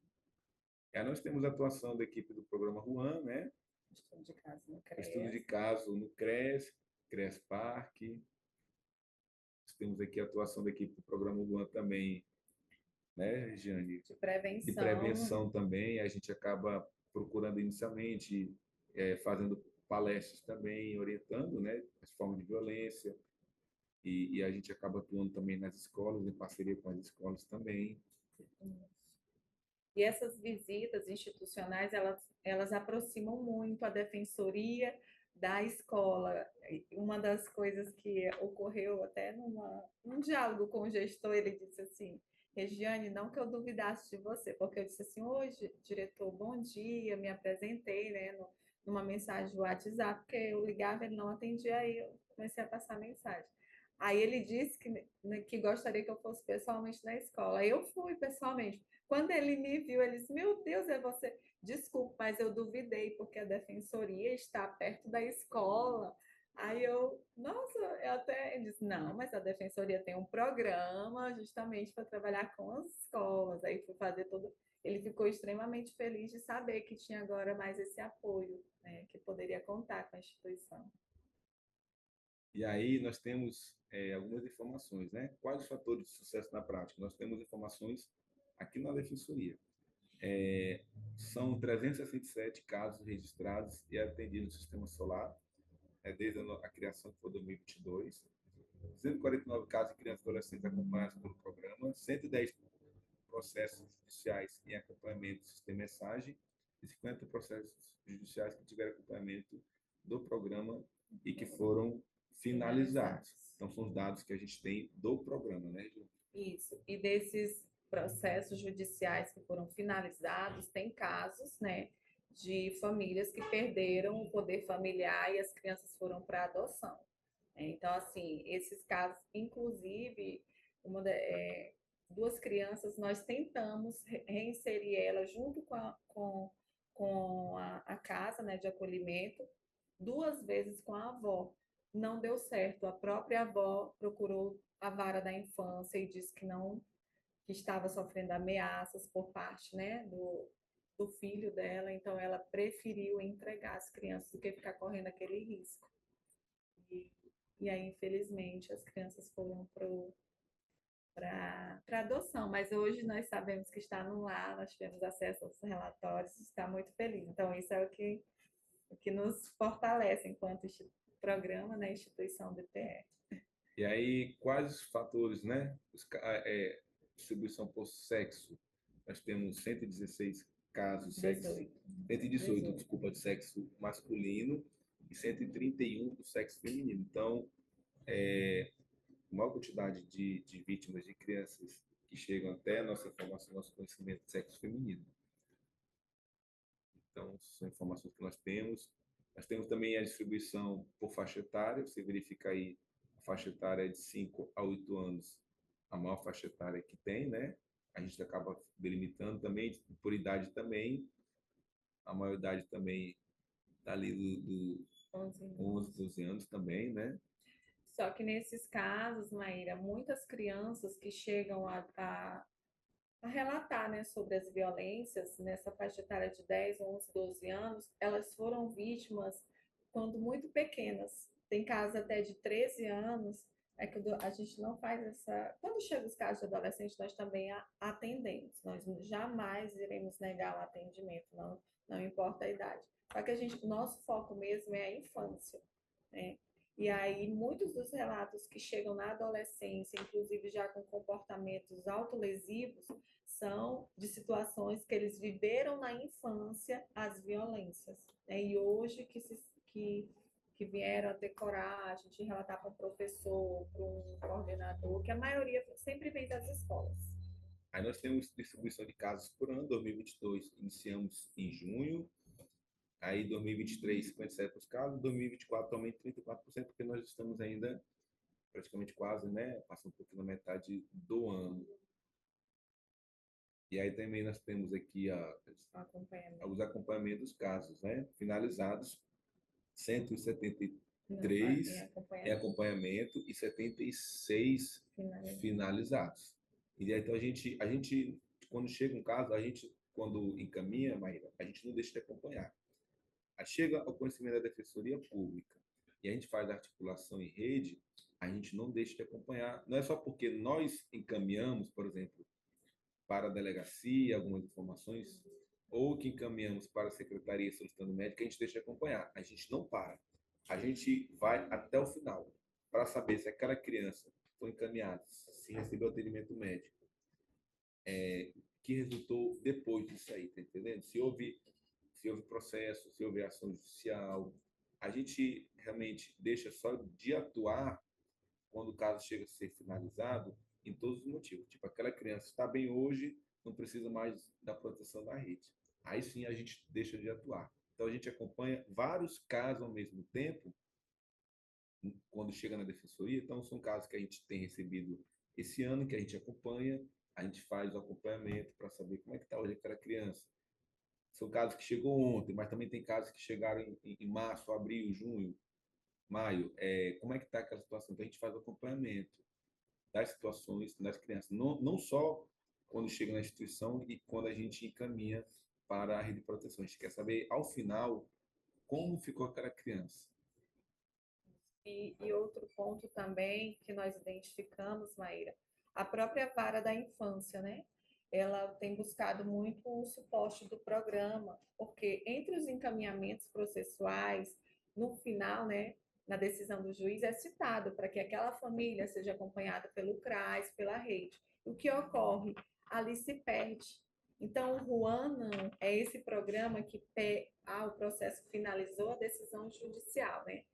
Aí nós temos a atuação da equipe do programa Juan, né? Estudo de caso no CRES. Estudo de caso no CRES, CRES Parque, temos aqui a atuação da equipe do Programa Luan também, né, Regiane? De prevenção. De prevenção também. A gente acaba procurando inicialmente, fazendo palestras também, orientando, né, as formas de violência, e a gente acaba atuando também nas escolas, em parceria com as escolas também. E essas visitas institucionais, elas aproximam muito a defensoria da escola. Uma das coisas que ocorreu até num diálogo com o gestor, ele disse assim: Regiane, não que eu duvidasse de você, porque eu disse assim: hoje, diretor, bom dia, me apresentei, né, numa mensagem do WhatsApp, porque eu ligava, ele não atendia, aí eu comecei a passar mensagem. Aí ele disse que gostaria que eu fosse pessoalmente na escola. Aí eu fui pessoalmente. Quando ele me viu, ele disse: Meu Deus, é você. Desculpe, mas eu duvidei, porque a defensoria está perto da escola. Aí nossa, eu até ele disse: Não, mas a defensoria tem um programa justamente para trabalhar com as escolas. Aí fui fazer todo. Ele ficou extremamente feliz de saber que tinha agora mais esse apoio, né, que poderia contar com a instituição. E aí nós temos algumas informações, né? Quais os fatores de sucesso na prática? Nós temos informações aqui na Defensoria. São 367 casos registrados e atendidos no Sistema Solar, desde a criação, que foi em 2022. 149 casos de crianças e adolescentes acompanhados pelo programa, 110 processos judiciais em acompanhamento do Sistema Mensagem e 50 processos judiciais que tiveram acompanhamento do programa e que foram finalizados. Então, são os dados que a gente tem do programa, né, Ju? Isso. E desses processos judiciais que foram finalizados, tem casos, né, de famílias que perderam o poder familiar e as crianças foram para adoção. Então, assim, esses casos, inclusive, duas crianças, nós tentamos reinserir elas junto com a casa, né, de acolhimento, 2 vezes com a avó. Não deu certo. A própria avó procurou a vara da infância e disse que estava sofrendo ameaças por parte, né, do filho dela, então ela preferiu entregar as crianças do que ficar correndo aquele risco. E aí, infelizmente, as crianças foram para adoção, mas hoje nós sabemos que está no lar, nós tivemos acesso aos relatórios, está muito feliz. Então, isso é o que nos fortalece enquanto programa na instituição DPE. E aí, quais os fatores, né? Distribuição por sexo. Nós temos 116 casos, 118, desculpa, de sexo masculino e 131 do sexo feminino. Então, maior quantidade de vítimas de crianças que chegam até a nossa informação, nosso conhecimento de sexo feminino. Então, são informações que nós temos. Nós temos também a distribuição por faixa etária. Você verifica aí, a faixa etária é de 5 a 8 anos, a maior faixa etária que tem, né? A gente acaba delimitando também, por idade também. A maior idade também está ali do 11, 12 anos também, né? Só que nesses casos, Maíra, muitas crianças que chegam a relatar, né, sobre as violências nessa faixa etária de 10, 11, 12 anos, elas foram vítimas quando muito pequenas. Tem casos até de 13 anos, que a gente não faz essa... Quando chega os casos de adolescentes, nós também atendemos. Nós jamais iremos negar o atendimento, não importa a idade. Só que nosso foco mesmo é a infância, né? E aí, muitos dos relatos que chegam na adolescência, inclusive já com comportamentos autolesivos, são de situações que eles viveram na infância as violências, né? E hoje que vieram a ter coragem de relatar para um professor, para um coordenador, que a maioria sempre vem das escolas. Aí nós temos distribuição de casos por ano. 2022 iniciamos em junho. Aí 2023, 57 casos, 2024 aumenta 34%, porque nós estamos ainda praticamente quase, né, passando um pouquinho na metade do ano. E aí também nós temos aqui os acompanhamentos dos casos, né, finalizados, 173 em acompanhamento e 76 finalizados. E aí, então a gente, quando chega um caso, quando encaminha, Maíra, a gente não deixa de acompanhar. Chega ao conhecimento da Defensoria Pública e a gente faz a articulação em rede, a gente não deixa de acompanhar. Não é só porque nós encaminhamos, por exemplo, para a delegacia algumas informações, ou que encaminhamos para a secretaria solicitando médico, que a gente deixa de acompanhar. A gente não para. A gente vai até o final para saber se aquela criança foi encaminhada, se recebeu atendimento médico, que resultou depois disso aí, tá entendendo? Se houve processo, se houve ação judicial. A gente realmente deixa só de atuar quando o caso chega a ser finalizado em todos os motivos. Tipo, aquela criança está bem hoje, não precisa mais da proteção da rede. Aí sim a gente deixa de atuar. Então a gente acompanha vários casos ao mesmo tempo quando chega na defensoria. Então são casos que a gente tem recebido esse ano, que a gente acompanha, a gente faz o acompanhamento para saber como é que está hoje aquela criança. São casos que chegou ontem, mas também tem casos que chegaram em março, abril, junho, maio. Como é que está aquela situação? Então a gente faz o acompanhamento das situações das crianças, não só quando chega na instituição e quando a gente encaminha para a rede de proteção. A gente quer saber, ao final, como ficou aquela criança. E outro ponto também que nós identificamos, Maíra, a própria vara da infância, né? Ela tem buscado muito o suporte do programa, porque entre os encaminhamentos processuais, no final, né, na decisão do juiz, é citado para que aquela família seja acompanhada pelo CRAS, pela rede. O que ocorre? Ali se perde. Então, o Juan não é esse programa que o processo finalizou a decisão judicial, né?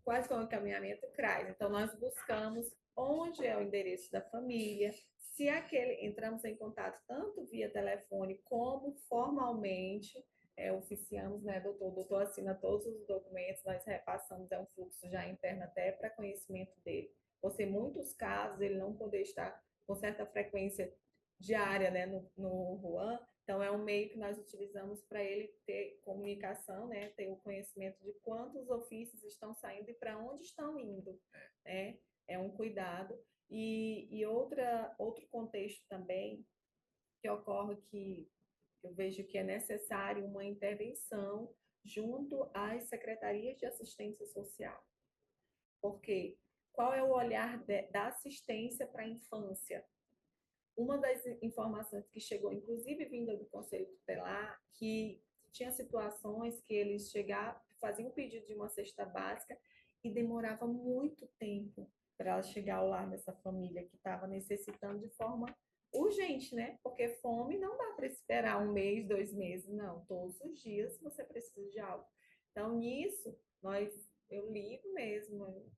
Quais são o encaminhamento CRAS? Então, nós buscamos onde é o endereço da família, se entramos em contato tanto via telefone como formalmente, oficiamos, né, doutor? O doutor assina todos os documentos, nós repassamos, é um fluxo já interno até para conhecimento dele. Por ser muitos casos, ele não poder estar com certa frequência diária, né, no Juan, então, é um meio que nós utilizamos para ele ter comunicação, né? Ter o conhecimento de quantos ofícios estão saindo e para onde estão indo. Né? É um cuidado. E outro contexto também que ocorre que eu vejo que é necessário uma intervenção junto às secretarias de assistência social. Porque qual é o olhar da assistência para a infância? Uma das informações que chegou, inclusive vinda do Conselho Tutelar, que tinha situações que eles chegavam, faziam o pedido de uma cesta básica e demorava muito tempo para ela chegar ao lar dessa família que estava necessitando de forma urgente, né? Porque fome não dá para esperar um mês, 2 meses, não. Todos os dias você precisa de algo. Então, nisso, eu ligo mesmo,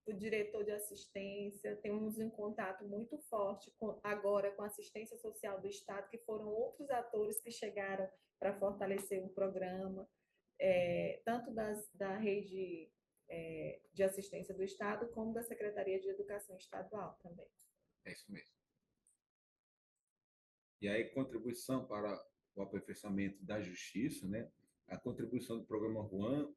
o diretor de assistência, temos um contato muito forte agora com a assistência social do Estado, que foram outros atores que chegaram para fortalecer o programa, tanto da rede de assistência do Estado, como da Secretaria de Educação Estadual também. É isso mesmo. E aí, contribuição para o aperfeiçoamento da justiça, né? A contribuição do programa Juan,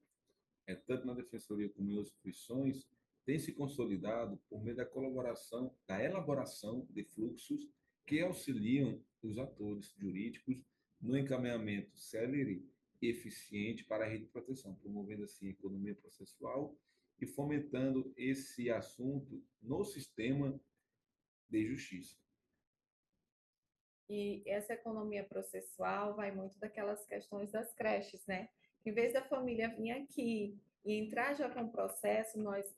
tanto na Defensoria como em outras instituições, tem se consolidado por meio da colaboração, da elaboração de fluxos que auxiliam os atores jurídicos no encaminhamento célere e eficiente para a rede de proteção, promovendo assim a economia processual e fomentando esse assunto no sistema de justiça. E essa economia processual vai muito daquelas questões das creches, né? Em vez da família vir aqui e entrar já com o processo, nós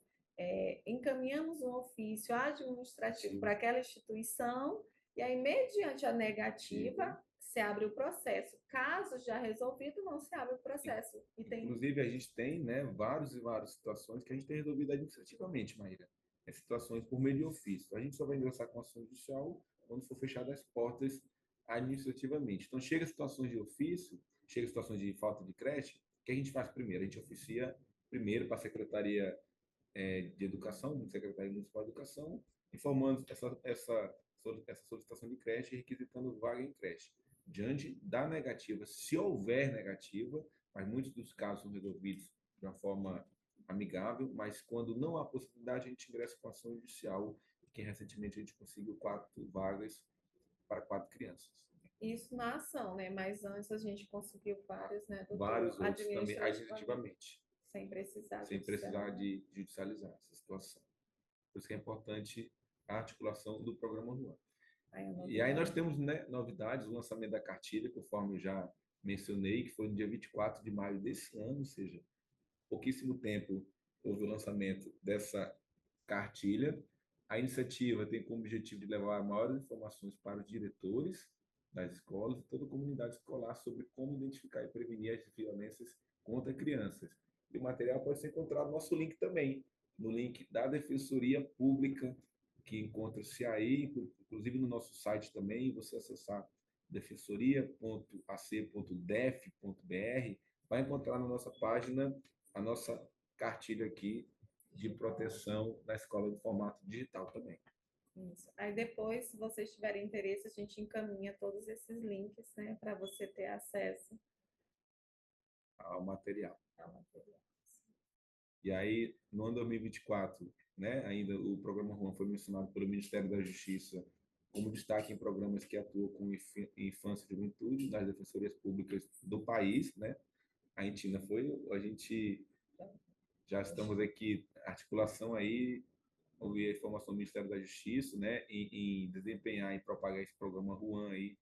encaminhamos um ofício administrativo para aquela instituição e aí, mediante a negativa, se abre o processo. Caso já resolvido, não se abre o processo. Inclusive, a gente tem, né, várias e várias situações que a gente tem resolvido administrativamente, Maíra. Situações por meio de ofício. A gente só vai ingressar com ação judicial quando for fechadas as portas administrativamente. Então, chega situações de ofício, chega situações de falta de creche, o que a gente faz primeiro? A gente oficia primeiro para a Secretaria de Educação, Secretaria Municipal de Educação, informando essa solicitação de creche e requisitando vaga em creche. Diante da negativa, se houver negativa, mas muitos dos casos são resolvidos de uma forma amigável, mas quando não há possibilidade, a gente ingressa com ação judicial, que recentemente a gente conseguiu 4 vagas para 4 crianças. Isso na ação, né? Mas antes a gente conseguiu vários, né, doutor? Vários outros também administrativamente. Sem precisar de judicializar essa situação. Por isso que é importante a articulação do programa Juan. Aí, a E aí nós novidade. temos, né, novidades, o lançamento da cartilha, conforme eu já mencionei, que foi no dia 24 de maio desse ano, ou seja, pouquíssimo tempo houve o lançamento dessa cartilha. A iniciativa tem como objetivo de levar maiores informações para os diretores das escolas e toda a comunidade escolar sobre como identificar e prevenir as violências contra crianças. E o material pode ser encontrado no nosso link também, no link da Defensoria Pública, que encontra-se aí, inclusive no nosso site também, você acessar defensoria.ac.def.br, vai encontrar na nossa página a nossa cartilha aqui de proteção da escola em formato digital também. Isso. Aí depois, se vocês tiverem interesse, a gente encaminha todos esses links, né, para você ter acesso Ao material. ao material. E aí, no ano 2024, né, ainda o programa Juan foi mencionado pelo Ministério da Justiça como destaque em programas que atuam com infância e juventude nas defensorias públicas do país, né? A gente já estamos aqui, articulação aí, ouvir a informação do Ministério da Justiça, né, em desempenhar e propagar esse programa Juan aí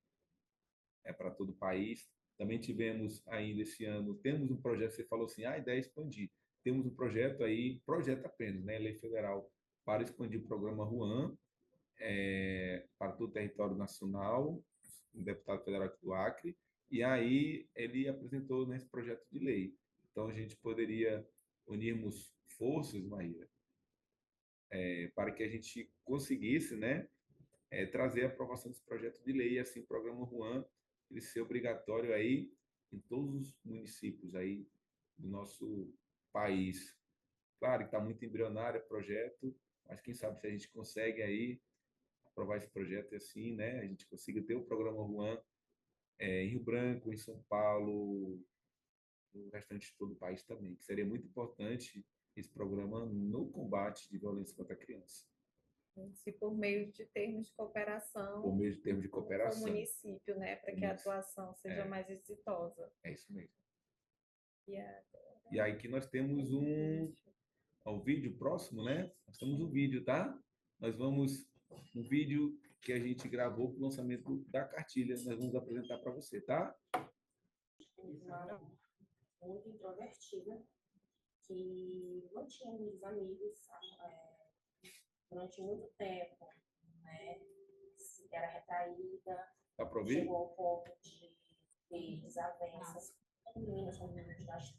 para todo o país. Também tivemos ainda esse ano, temos um projeto, você falou assim, a ideia é expandir. Temos um projeto aí, projeto apenas, né, lei federal, para expandir o programa Juan para todo o território nacional, um deputado federal aqui do Acre, e aí ele apresentou nesse projeto de lei. Então a gente poderia unirmos forças, Maíra, para que a gente conseguisse, né, trazer a aprovação desse projeto de lei, e assim o programa Juan ele ser obrigatório aí em todos os municípios aí do nosso país. Claro que está muito embrionário o projeto, mas quem sabe se a gente consegue aí aprovar esse projeto e assim, né, a gente consiga ter o programa Juan em Rio Branco, em São Paulo, no restante de todo o país também, que seria muito importante esse programa no combate de violência contra a criança. Se por meio de termos de Por cooperação meio de termos de com o cooperação. município, né, para que a Isso. atuação seja mais exitosa. É isso mesmo. E E aí que nós temos um vídeo próximo, né? Nós temos um vídeo, tá? Nós vamos um vídeo que a gente gravou para o lançamento da cartilha, nós vamos apresentar para você, tá? Muito introvertida, que não tinha muitos amigos durante muito tempo, né? Era retraída, Dá para ouvir? chegou ao ponto de ter desavenças com meninas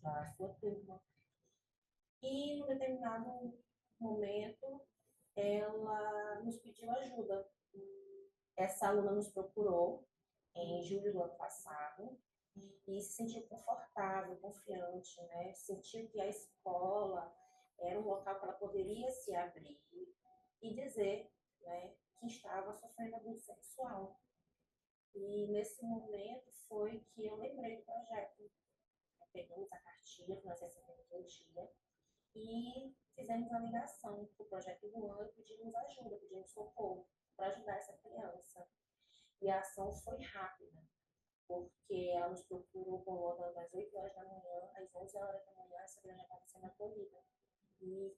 da sua turma. E, em um determinado momento, ela nos pediu ajuda. Essa aluna nos procurou em julho do ano passado e se sentiu confortável, confiante, né? Sentiu que a escola era um local que ela poderia se abrir e dizer, né, que estava sofrendo abuso sexual. E nesse momento foi que eu lembrei do projeto. Pegamos a cartilha que nós recebemos no dia e fizemos a ligação para o projeto Juan e pedimos ajuda, pedimos socorro para ajudar essa criança. E a ação foi rápida, porque ela nos procurou por volta das 8 horas da manhã, às 11 horas da manhã, essa criança já estava sendo acolhida. E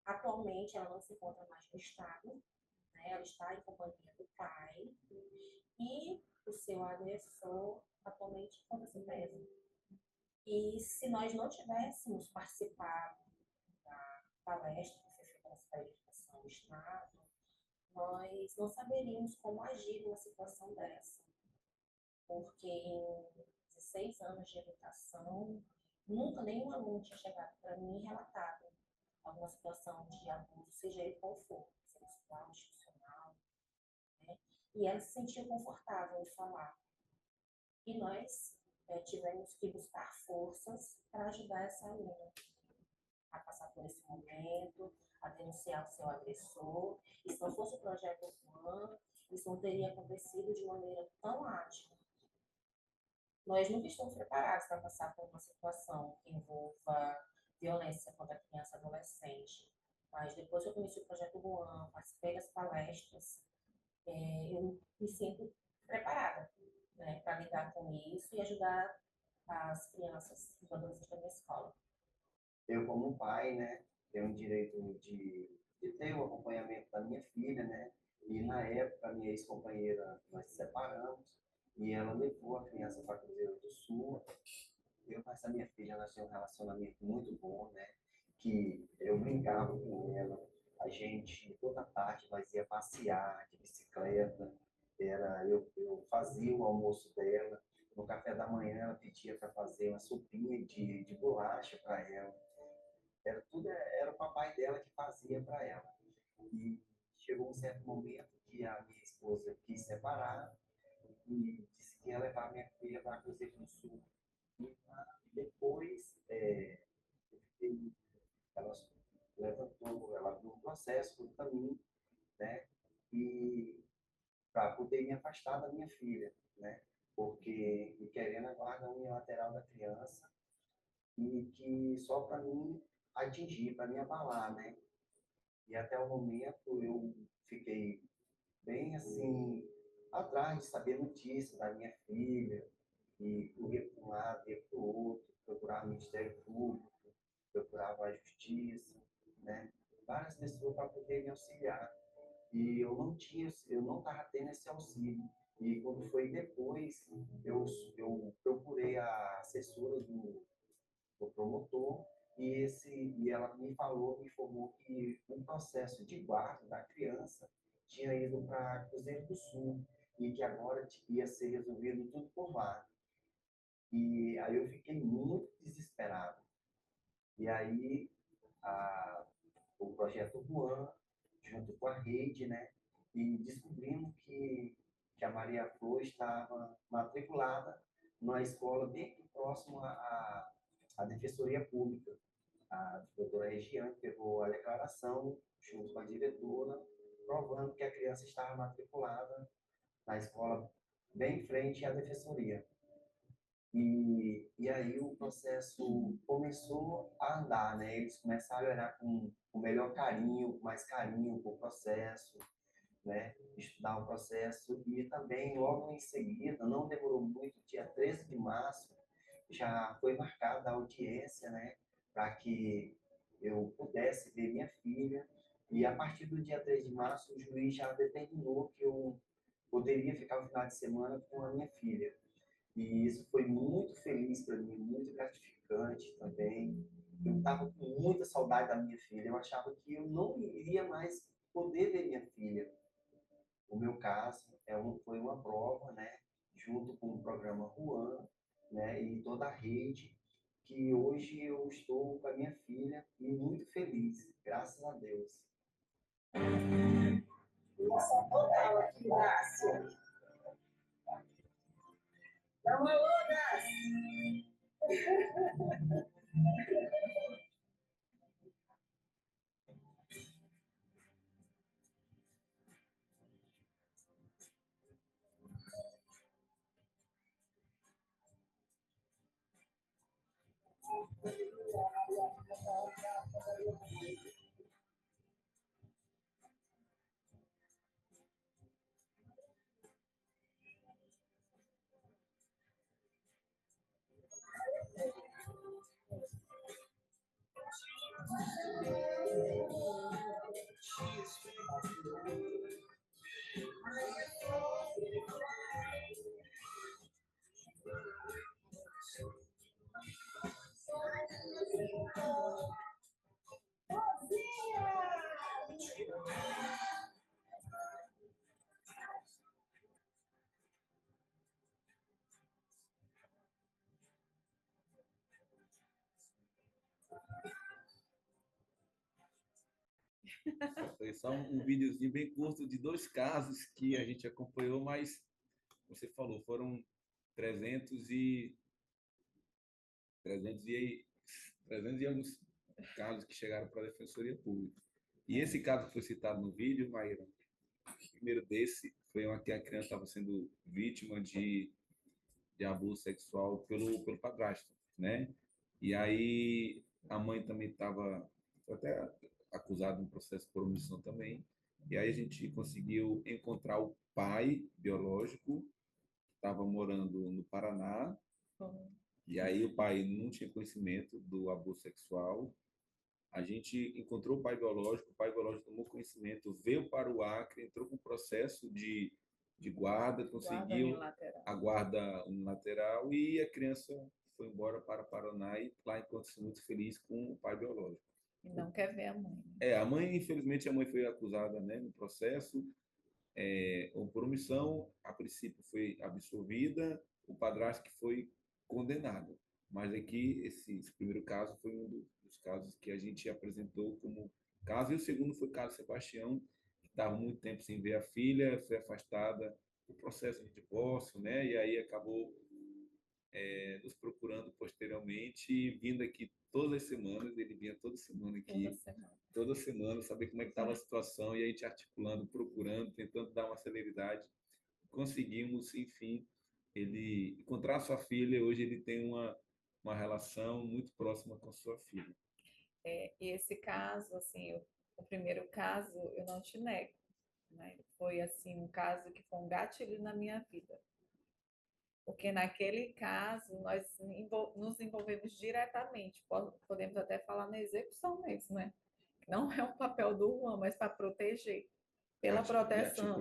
atualmente ela não se encontra mais no estado, né? Ela está em companhia do pai e o seu agressor atualmente encontra-se preso. E se nós não tivéssemos participado da palestra que foi feita na Secretaria de Educação do Estado, nós não saberíamos como agir numa situação dessa. Porque em 16 anos de educação, nunca nenhum aluno tinha chegado para mim e relatado alguma situação de abuso, seja ele qual for, sexual, institucional, né? E ela se sentia confortável de falar. E nós tivemos que buscar forças para ajudar essa aluna a passar por esse momento, a denunciar o seu agressor. E se não fosse o projeto Juan, isso não teria acontecido de maneira tão ágil. Nós nunca estamos preparados para passar por uma situação que envolva violência contra a criança e adolescente. Mas depois que eu conheci o projeto Juan, participei das palestras, eu me sinto preparada, né, para lidar com isso e ajudar as crianças e adolescentes da minha escola. Eu, como pai, né, tenho o direito de de ter o acompanhamento da minha filha, né? E na época, a minha ex-companheira, nós nos separamos, e ela levou a criança para Cruzeiro do Sul. Eu com essa minha filha, nós tínhamos um relacionamento muito bom, né? Que eu brincava com ela, a gente, toda tarde, nós ia passear de bicicleta, eu fazia o almoço dela, no café da manhã ela pedia para fazer uma sopinha de bolacha para ela. Era o papai dela que fazia para ela. E chegou um certo momento que a minha esposa quis separar e disse que ia levar minha filha para Cruzeiro do Sul. E depois, ela levantou, ela abriu um processo contra mim, né? E para poder me afastar da minha filha, né? Porque me querendo a guarda unilateral da criança e que só para mim atingir, para me abalar, né? E até o momento eu fiquei bem assim, atrás de saber notícias da minha filha, e corria para um lado, ia para o outro, procurava o Ministério Público, procurava a Justiça, né? Várias pessoas para poder me auxiliar. E eu não estava tendo esse auxílio. E quando foi depois, eu procurei a assessora do promotor e ela me informou que o processo de guarda da criança tinha ido para Cruzeiro do Sul e que agora ia ser resolvido tudo por lá. E aí eu fiquei muito desesperado. E aí o projeto Juan, junto com a rede, né, e descobrimos que a Maria Flor estava matriculada numa escola bem próximo à Defensoria Pública. A doutora Regiane pegou a declaração junto com a diretora, provando que a criança estava matriculada na escola bem em frente à defensoria. E aí o processo começou a andar, né? Eles começaram a olhar com melhor carinho, com mais carinho para o processo, né? Estudar o processo e também logo em seguida, não demorou muito, dia 13 de março, já foi marcada a audiência, né? Para que eu pudesse ver minha filha. E a partir do dia 3 de março, o juiz já determinou que eu poderia ficar o final de semana com a minha filha. E isso foi muito feliz para mim, muito gratificante também. Eu estava com muita saudade da minha filha. Eu achava que eu não iria mais poder ver minha filha. O meu caso foi uma prova, né, junto com o programa Juan, né, e toda a rede, que hoje eu estou com a minha filha e muito feliz, graças a Deus. Nossa, total aqui, Márcio. Vamos, Lucas! Foi só um videozinho bem curto de 2 casos que a gente acompanhou, mas você falou, foram 300 e 300 e 300 e alguns casos que chegaram para a Defensoria Pública. E esse caso que foi citado no vídeo, Maíra, o primeiro desse foi uma que a criança estava sendo vítima de abuso sexual pelo padrasto, né? E aí a mãe também estava até acusada de um processo por omissão também. E aí a gente conseguiu encontrar o pai biológico, que estava morando no Paraná, e aí o pai não tinha conhecimento do abuso sexual, A gente encontrou o pai biológico tomou conhecimento, veio para o Acre, entrou com um processo de guarda, Guarda conseguiu unilateral. a guarda unilateral e a criança foi embora para Paraná e lá encontra-se muito feliz com o pai biológico. E não quer ver a mãe. A mãe, infelizmente, a mãe foi acusada, né, no processo, por omissão, a princípio foi absolvida, o padrasto que foi condenado. Mas aqui, esse primeiro caso foi um dos casos que a gente apresentou como caso, e o segundo foi o caso Sebastião, que estava muito tempo sem ver a filha, foi afastada do processo de divórcio, né? E aí acabou nos procurando posteriormente, vindo aqui todas as semanas, ele vinha toda semana aqui, toda semana, saber como é que estava a situação, e a gente articulando, procurando, tentando dar uma celeridade, conseguimos, enfim, ele encontrar sua filha. Hoje ele tem uma relação muito próxima com sua filha. E esse caso, assim, o primeiro caso, eu não te nego, né? Foi, assim, um caso que foi um gatilho na minha vida. Porque naquele caso, nós nos envolvemos diretamente, podemos até falar na execução mesmo, né? Não é um papel do Juan, mas para proteger, pela proteção.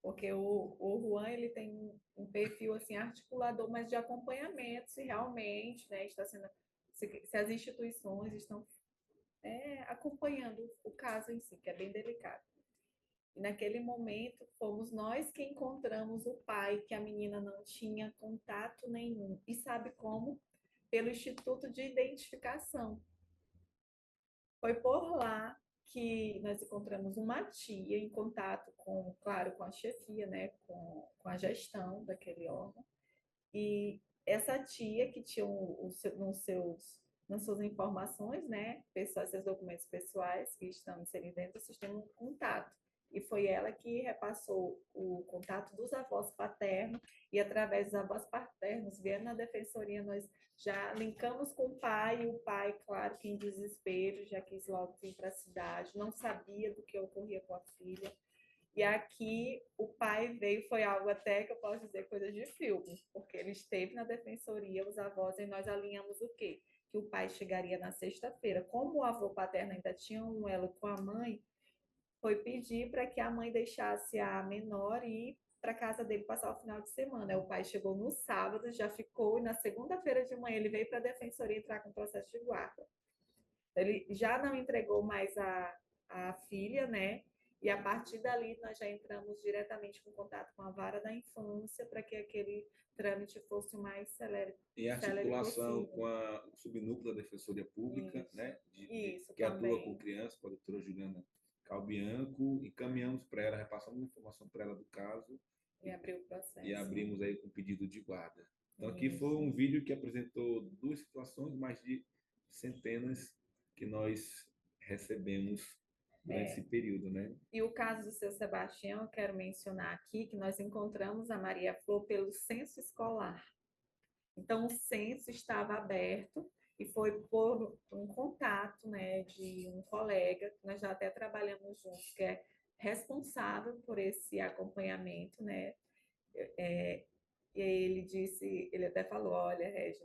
Porque o Juan, ele tem um perfil assim, articulador, mas de acompanhamento, se realmente, né, está sendo, se as instituições estão acompanhando o caso em si, que é bem delicado. E naquele momento, fomos nós que encontramos o pai, que a menina não tinha contato nenhum. E sabe como? Pelo Instituto de Identificação. Foi por lá que nós encontramos uma tia em contato com, claro, com a chefia, né, com a gestão daquele órgão. E essa tia que tinha nas suas informações, né, seus documentos pessoais que estão inseridos dentro do sistema, um contato. E foi ela que repassou o contato dos avós paternos, e através dos avós paternos, vendo na defensoria, nós já linkamos com o pai, e o pai, claro, que em desespero, já quis logo vir para a cidade, não sabia do que ocorria com a filha. E aqui o pai veio, foi algo até que eu posso dizer coisa de filme, porque ele esteve na defensoria, os avós, e nós alinhamos o quê? Que o pai chegaria na sexta-feira. Como o avô paterno ainda tinha um elo com a mãe, foi pedir para que a mãe deixasse a menor ir para casa dele passar o final de semana. O pai chegou no sábado, já ficou, e na segunda-feira de manhã ele veio para a defensoria entrar com processo de guarda. Ele já não entregou mais a filha, né? E a partir dali nós já entramos diretamente com contato com a vara da infância para que aquele trâmite fosse o mais célere. E articulação com o subnúcleo da Defensoria Pública, isso, né? Isso que também. atua com crianças, com a doutora Juliana Calbianco, e caminhamos para ela, repassamos informação para ela do caso. E abriu o processo. E abrimos aí com pedido de guarda. Então aqui Isso. foi um vídeo que apresentou duas situações, mais de centenas que nós recebemos durante esse período, né? E o caso do seu Sebastião, eu quero mencionar aqui que nós encontramos a Maria Flor pelo censo escolar. Então, o censo estava aberto e foi por um contato, né, de um colega, que nós já até trabalhamos juntos, que é responsável por esse acompanhamento, né? E aí ele até falou, olha, Regi,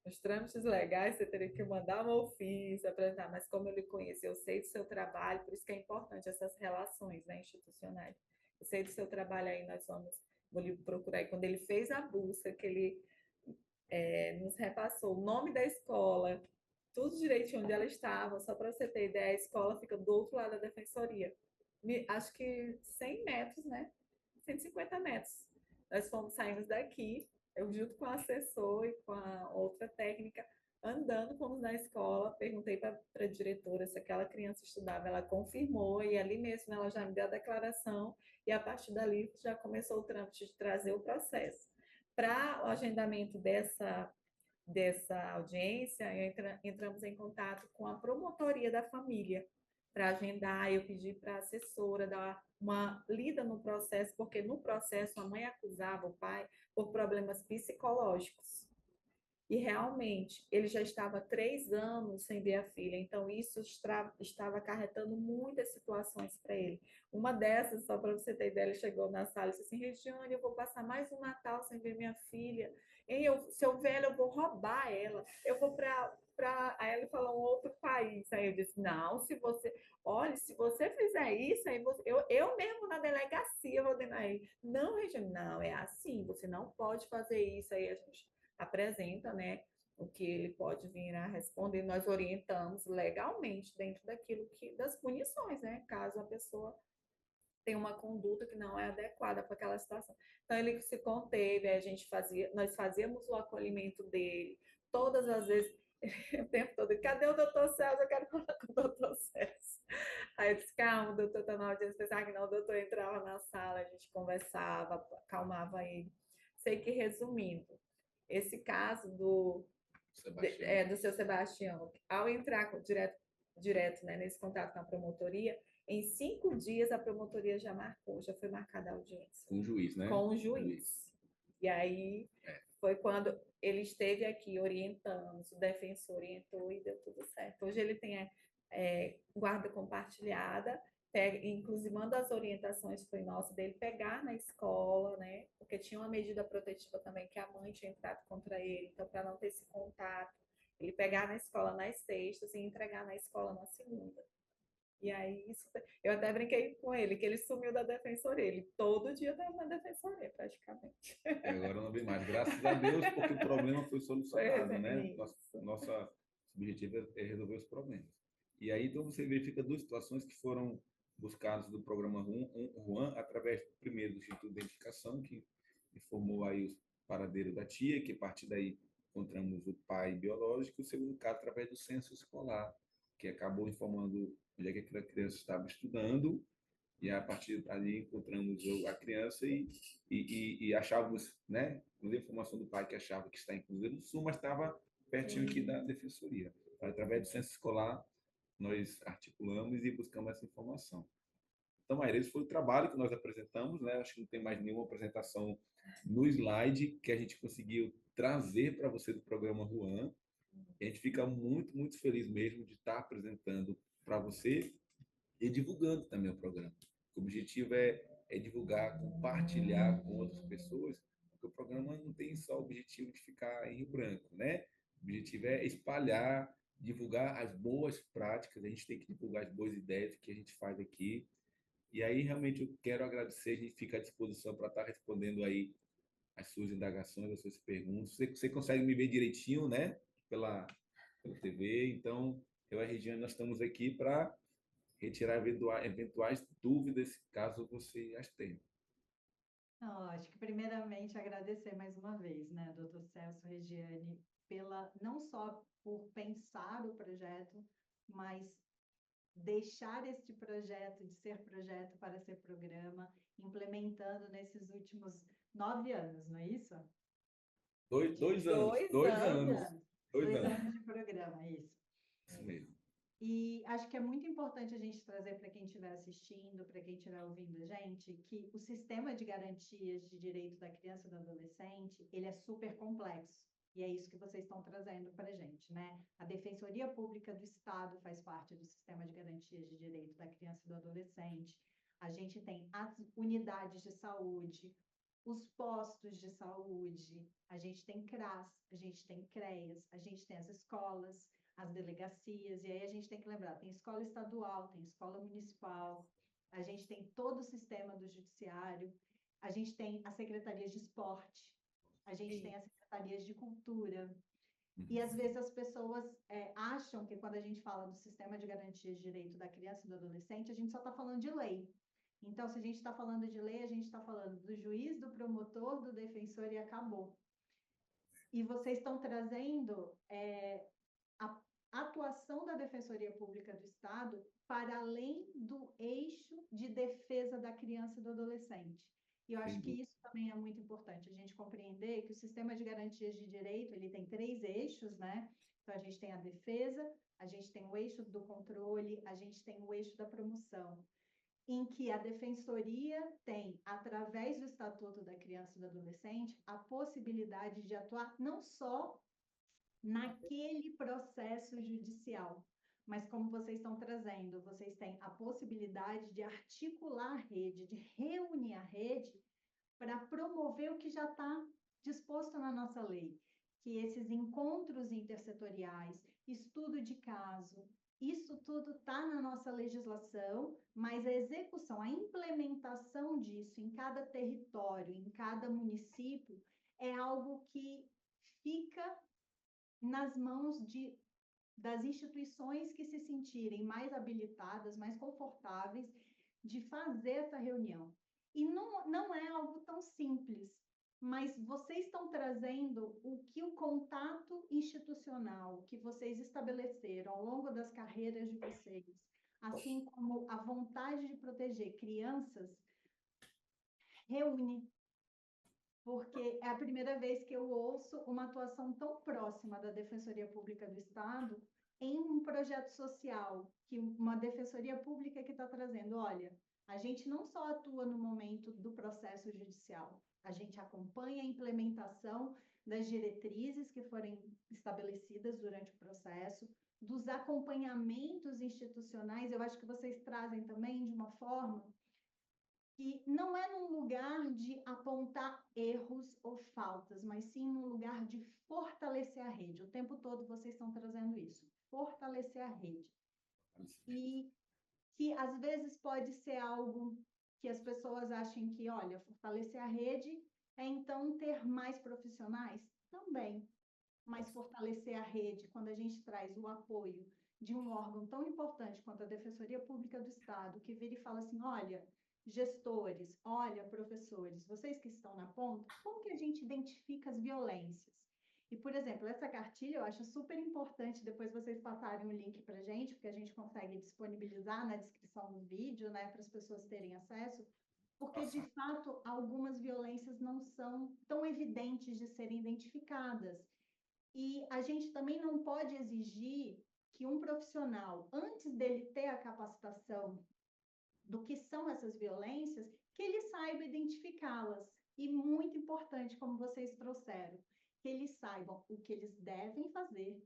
nos trâmites legais você teria que mandar um ofício, apresentar, mas como eu lhe conheço, eu sei do seu trabalho, por isso que é importante essas relações, né, institucionais. Eu sei do seu trabalho aí, vou lhe procurar. E quando ele fez a busca, que ele nos repassou o nome da escola, tudo direitinho onde ela estava, só para você ter ideia, a escola fica do outro lado da defensoria. Acho que 100 metros, né? 150 metros. Nós saímos daqui, eu junto com o assessor e com a outra técnica, andando, fomos na escola, perguntei para a diretora se aquela criança estudava, ela confirmou, e ali mesmo ela já me deu a declaração, e a partir dali já começou o trâmite de trazer o processo. Para o agendamento dessa audiência, entramos em contato com a promotoria da família para agendar. Eu pedi para a assessora dar uma lida no processo, porque no processo a mãe acusava o pai por problemas psicológicos. E realmente, ele já estava há 3 anos sem ver a filha, então isso estava acarretando muitas situações para ele. Uma dessas, só para você ter ideia, ele chegou na sala e disse assim, Regiane, eu vou passar mais um Natal sem ver minha filha. Se eu ver ela, eu vou roubar ela. Eu vou para para. Aí ele falou um outro país. Aí eu disse: não, olha, se você fizer isso, aí eu mesmo na delegacia vou dizer, aí, não, Regina, não, é assim, você não pode fazer isso. Aí a gente apresenta, né, o que ele pode vir a responder. Nós orientamos legalmente dentro das punições, né, caso a pessoa tem uma conduta que não é adequada para aquela situação. Então ele se conteve, nós fazíamos o acolhimento dele todas as vezes, o tempo todo. Cadê o doutor Celso? Eu quero falar com o doutor Celso. Aí eu disse, calma, o doutor está na audiência. Pensava que não, o doutor entrava na sala, a gente conversava, acalmava ele. Sei que, resumindo, esse caso do seu Sebastião, ao entrar direto, né, nesse contato com a promotoria, em 5 dias a promotoria já foi marcada a audiência. Com o juiz, né? Com o juiz. E aí foi quando ele esteve aqui orientando, o defensor orientou e deu tudo certo. Hoje ele tem guarda compartilhada, inclusive manda as orientações para o nosso dele pegar na escola, né? Porque tinha uma medida protetiva também que a mãe tinha entrado contra ele, então para não ter esse contato, ele pegar na escola nas sextas e entregar na escola na segunda. E aí, eu até brinquei com ele, que ele sumiu da defensoria. Ele todo dia estava na defensoria, praticamente. Agora não vem mais. Graças a Deus, porque o problema foi solucionado, né? Isso. Nosso objetivo é resolver os problemas. E aí, então, você verifica 2 situações que foram buscadas do programa Juan, através, primeiro, do Instituto de Identificação, que informou aí os paradeiros da tia, que a partir daí encontramos o pai biológico, e o segundo caso, através do censo escolar, que acabou informando onde é que aquela criança estava estudando, e a partir dali encontramos a criança e achávamos, né, a informação do pai que achava que está em Cruzeiro do Sul, mas estava pertinho aqui da defensoria. Através do censo escolar, nós articulamos e buscamos essa informação. Então, Maíra, esse foi o trabalho que nós apresentamos, né? Acho que não tem mais nenhuma apresentação no slide que a gente conseguiu trazer para você do programa Juan. A gente fica muito, muito feliz mesmo de estar apresentando para você e divulgando também o programa. O objetivo é divulgar, compartilhar com outras pessoas, porque o programa não tem só o objetivo de ficar em Rio Branco, né? O objetivo é espalhar, divulgar as boas práticas, a gente tem que divulgar as boas ideias que a gente faz aqui. E aí, realmente, eu quero agradecer, a gente fica à disposição para estar respondendo aí as suas indagações, as suas perguntas. Você consegue me ver direitinho, né? Pela TV. Então, eu e a Regiane, nós estamos aqui para retirar eventuais dúvidas, caso você as tenha. Não, acho que primeiramente agradecer mais uma vez, né, doutor Celso, Regiane, não só por pensar o projeto, mas deixar este projeto de ser projeto para ser programa, implementando nesses últimos 9 anos, não é isso? 2 anos. 2 anos de programa, isso. Isso mesmo. E acho que é muito importante a gente trazer para quem estiver assistindo, para quem estiver ouvindo a gente, que o sistema de garantias de direito da criança e do adolescente, ele é super complexo. E é isso que vocês estão trazendo para a gente, né? A Defensoria Pública do Estado faz parte do sistema de garantias de direito da criança e do adolescente. A gente tem as unidades de saúde, os postos de saúde, a gente tem CRAS, a gente tem CREAS, a gente tem as escolas, as delegacias, e aí a gente tem que lembrar, tem escola estadual, tem escola municipal, a gente tem todo o sistema do judiciário, a gente tem as secretarias de esporte, a gente tem as secretarias de cultura, e às vezes as pessoas acham que quando a gente fala do sistema de garantias de direito da criança e do adolescente, a gente só está falando de lei. Então, se a gente está falando de lei, a gente está falando do juiz, do promotor, do defensor e acabou. E vocês estão trazendo a atuação da Defensoria Pública do Estado para além do eixo de defesa da criança e do adolescente. E eu acho que isso também é muito importante, a gente compreender que o sistema de garantias de direito, ele tem 3 eixos, né? Então, a gente tem a defesa, a gente tem o eixo do controle, a gente tem o eixo da promoção, em que a Defensoria tem, através do Estatuto da Criança e do Adolescente, a possibilidade de atuar não só naquele processo judicial, mas como vocês estão trazendo, vocês têm a possibilidade de articular a rede, de reunir a rede para promover o que já está disposto na nossa lei, que esses encontros intersetoriais estudo de caso, isso tudo está na nossa legislação, mas a execução, a implementação disso em cada território, em cada município, é algo que fica nas mãos das instituições que se sentirem mais habilitadas, mais confortáveis de fazer essa reunião. E não é algo tão simples, mas vocês estão trazendo o que o contato institucional que vocês estabeleceram ao longo das carreiras de vocês, assim como a vontade de proteger crianças, reúne. Porque é a primeira vez que eu ouço uma atuação tão próxima da Defensoria Pública do Estado em um projeto social, que uma Defensoria Pública que está trazendo, olha, a gente não só atua no momento do processo judicial, a gente acompanha a implementação das diretrizes que forem estabelecidas durante o processo, dos acompanhamentos institucionais, eu acho que vocês trazem também de uma forma que não é num lugar de apontar erros ou faltas, mas sim num lugar de fortalecer a rede. O tempo todo vocês estão trazendo isso, fortalecer a rede. E que às vezes pode ser algo que as pessoas achem que, olha, fortalecer a rede é então ter mais profissionais? Também. Mas fortalecer a rede, quando a gente traz o apoio de um órgão tão importante quanto a Defensoria Pública do Estado, que vira e fala assim, olha, gestores, olha, professores, vocês que estão na ponta, como que a gente identifica as violências? E, por exemplo, essa cartilha eu acho super importante depois vocês passarem o link para a gente, porque a gente consegue disponibilizar na descrição do vídeo, né, para as pessoas terem acesso, porque, de fato, algumas violências não são tão evidentes de serem identificadas. E a gente também não pode exigir que um profissional, antes dele ter a capacitação do que são essas violências, que ele saiba identificá-las. E muito importante, como vocês trouxeram, que eles saibam o que eles devem fazer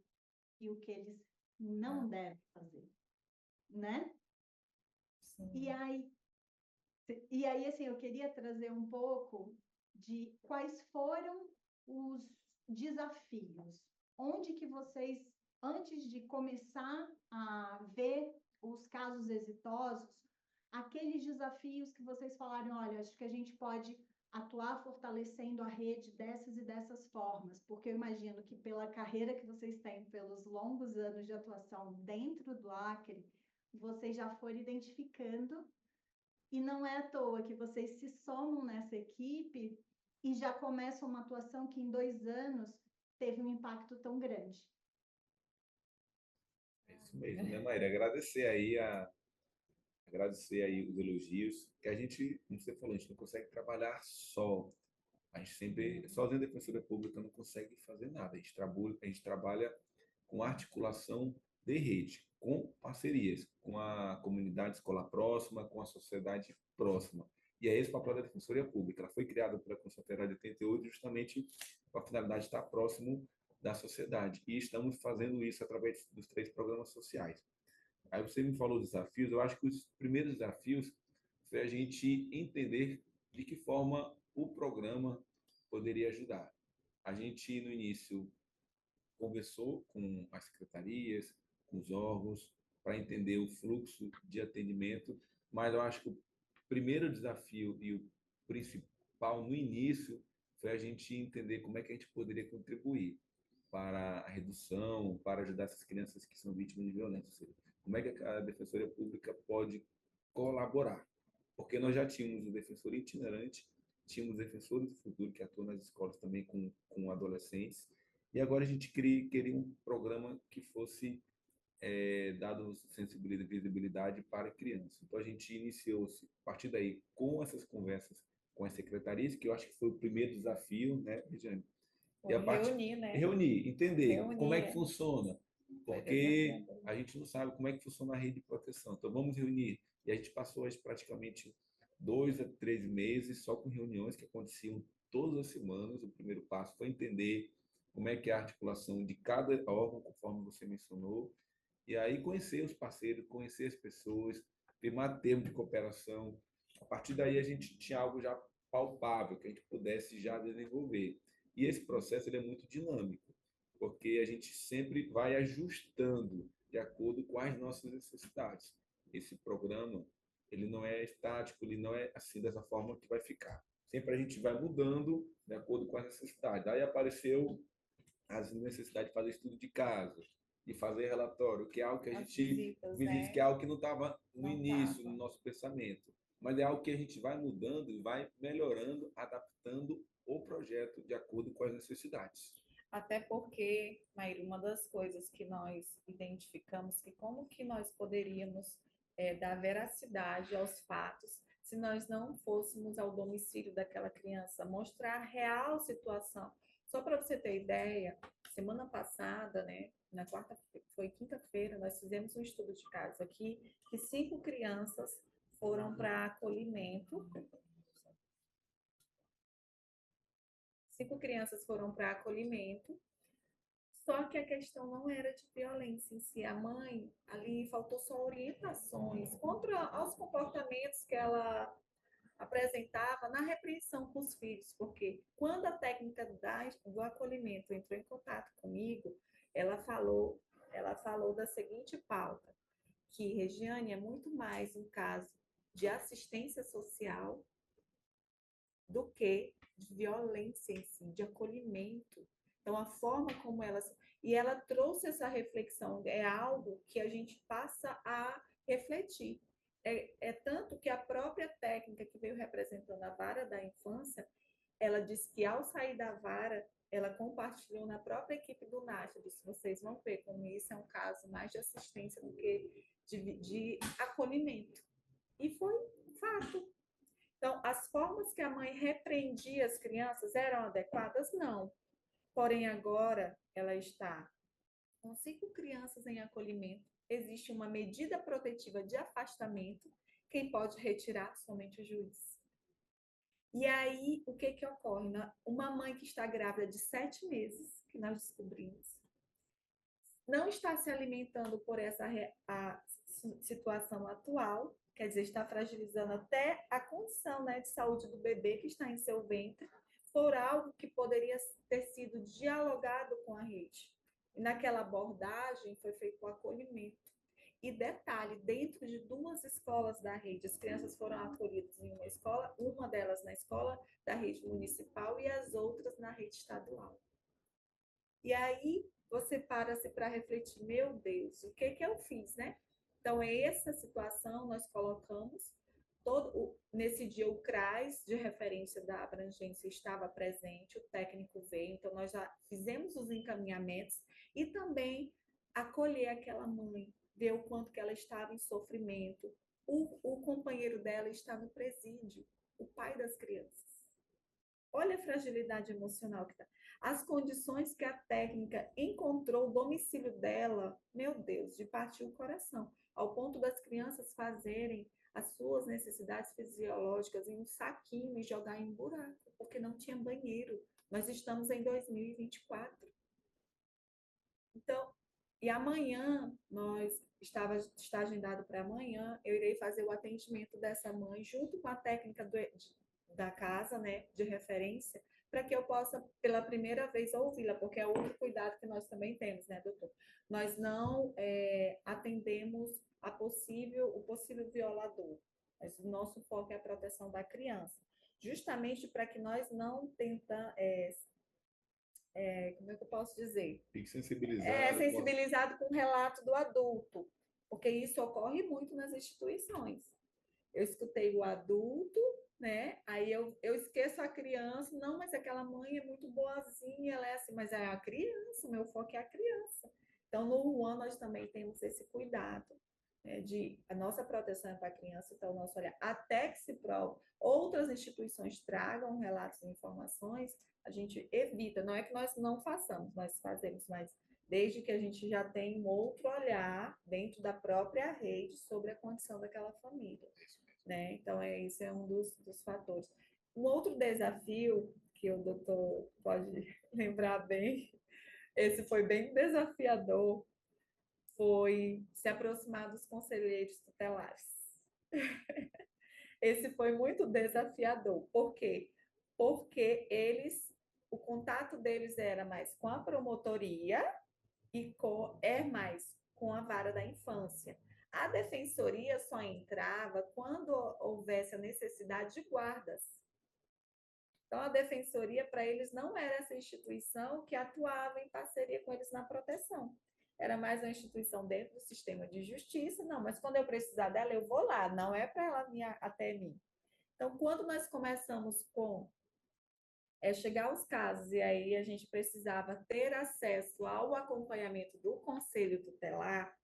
e o que eles não devem fazer, né? Sim. E aí, assim, eu queria trazer um pouco de quais foram os desafios. Onde que vocês, antes de começar a ver os casos exitosos, aqueles desafios que vocês falaram, olha, acho que a gente pode atuar fortalecendo a rede dessas e dessas formas, porque eu imagino que pela carreira que vocês têm, pelos longos anos de atuação dentro do Acre, vocês já foram identificando, e não é à toa que vocês se somam nessa equipe e já começam uma atuação que em 2 anos teve um impacto tão grande. É isso mesmo, né, Maíra? Agradecer aí os elogios, que a gente, como você falou, a gente não consegue trabalhar só. A gente sempre, sozinho a Defensoria Pública não consegue fazer nada. A gente trabalha com articulação de rede, com parcerias, com a comunidade escolar próxima, com a sociedade próxima. E é esse o papel da Defensoria Pública. Ela foi criada pela Constituição Federal de 88 justamente com a finalidade de estar próximo da sociedade. E estamos fazendo isso através dos 3 programas sociais. Aí você me falou dos desafios, eu acho que os primeiros desafios foi a gente entender de que forma o programa poderia ajudar. A gente, no início, conversou com as secretarias, com os órgãos, para entender o fluxo de atendimento, mas eu acho que o primeiro desafio e o principal no início foi a gente entender como é que a gente poderia contribuir para a redução, para ajudar essas crianças que são vítimas de violência. Ou seja, como é que a Defensoria Pública pode colaborar? Porque nós já tínhamos o defensor itinerante, tínhamos defensores do futuro que atuam nas escolas também com adolescentes, e agora a gente queria um programa que fosse dado sensibilidade e visibilidade para crianças. Então a gente iniciou-se a partir daí com essas conversas com as secretarias, que eu acho que foi o primeiro desafio, né, Regiane? E a parte Reunir, né? reunir, entender como é que Reunir. funciona, porque a gente não sabe como é que funciona a rede de proteção. Então vamos reunir. E a gente passou praticamente 2 a 3 meses só com reuniões que aconteciam todas as semanas. O primeiro passo foi entender como é que é a articulação de cada órgão, conforme você mencionou, e aí conhecer os parceiros, conhecer as pessoas, firmar termo de cooperação. A partir daí a gente tinha algo já palpável que a gente pudesse já desenvolver. E esse processo ele é muito dinâmico. porque a gente sempre vai ajustando de acordo com as nossas necessidades. Esse programa, ele não é estático, ele não é assim, dessa forma que vai ficar. Sempre a gente vai mudando de acordo com as necessidades. Aí apareceu as necessidades de fazer estudo de caso, de fazer relatório, que é algo que a As gente visitas, visita, que né? é algo que não estava no Não início, tava. no nosso pensamento. Mas é algo que a gente vai mudando e vai melhorando, adaptando o projeto de acordo com as necessidades. Até porque, Maíra, uma das coisas que nós identificamos que como que nós poderíamos dar veracidade aos fatos se nós não fôssemos ao domicílio daquela criança, mostrar a real situação. Só para você ter ideia, semana passada, né, na quarta, foi quinta-feira, nós fizemos um estudo de caso aqui, que 5 crianças foram para acolhimento. 5 crianças foram para acolhimento. Só que a questão não era de violência em si. A mãe, ali, faltou só orientações contra aos comportamentos que ela apresentava na repreensão com os filhos, porque quando a técnica do acolhimento entrou em contato comigo, ela falou da seguinte pauta, que Regiane é muito mais um caso de assistência social do que de violência em si, de acolhimento. Então, a forma como elas... E ela trouxe essa reflexão, é algo que a gente passa a refletir. É tanto que a própria técnica que veio representando a vara da infância, ela disse que ao sair da vara, ela compartilhou na própria equipe do NACH, disse, vocês vão ver como isso é um caso mais de assistência do que de acolhimento. E foi um fato. Então, as formas que a mãe repreendia as crianças eram adequadas? Não. Porém, agora ela está com 5 crianças em acolhimento. Existe uma medida protetiva de afastamento. Quem pode retirar? Somente o juiz. E aí, o que ocorre? Uma mãe que está grávida de 7 meses, que nós descobrimos, não está se alimentando por essa a situação atual, quer dizer, está fragilizando até a condição, né, de saúde do bebê que está em seu ventre, por algo que poderia ter sido dialogado com a rede. E naquela abordagem foi feito o acolhimento. E detalhe, dentro de 2 escolas da rede, as crianças foram acolhidas em uma escola, uma delas na escola da rede municipal e as outras na rede estadual. E aí você para-se para refletir, meu Deus, o que eu fiz, né? Então, essa situação nós colocamos, nesse dia o CRAS de referência da abrangência estava presente, o técnico veio, então nós já fizemos os encaminhamentos e também acolher aquela mãe, ver o quanto que ela estava em sofrimento. O companheiro dela está no presídio, o pai das crianças. Olha a fragilidade emocional que está. As condições que a técnica encontrou o domicílio dela, meu Deus, de partir o coração, ao ponto das crianças fazerem as suas necessidades fisiológicas em um saquinho e jogar em um buraco, porque não tinha banheiro. Nós estamos em 2024. Então, e amanhã, está agendado para amanhã, eu irei fazer o atendimento dessa mãe junto com a técnica da casa, né, de referência, para que eu possa, pela primeira vez, ouvi-la, porque é outro cuidado que nós também temos, né, doutor? Nós não atendemos o possível violador, mas o nosso foco é a proteção da criança, justamente para que nós não como é que eu posso dizer? Fique sensibilizado. Sensibilizado com o relato do adulto, porque isso ocorre muito nas instituições. Eu escutei o adulto, né? Aí eu esqueço a criança, não, mas aquela mãe é muito boazinha, ela é assim, mas é a criança, o meu foco é a criança. Então, no UAN, nós também temos esse cuidado, né, de a nossa proteção é para a criança, então o nosso olhar, até que se prove, outras instituições tragam relatos e informações, a gente evita, não é que nós não façamos, nós fazemos, mas desde que a gente já tem um outro olhar dentro da própria rede sobre a condição daquela família, né? Então, esse é um dos fatores. Um outro desafio que o doutor pode lembrar bem, esse foi bem desafiador, foi se aproximar dos conselheiros tutelares. Esse foi muito desafiador. Por quê? Porque eles, o contato deles era mais com a promotoria e mais com a vara da infância. A defensoria só entrava quando houvesse a necessidade de guardas. Então, a defensoria, para eles, não era essa instituição que atuava em parceria com eles na proteção. Era mais uma instituição dentro do sistema de justiça. Não, mas quando eu precisar dela, eu vou lá. Não é para ela vir até mim. Então, quando nós começamos com chegar aos casos e aí a gente precisava ter acesso ao acompanhamento do conselho tutelar,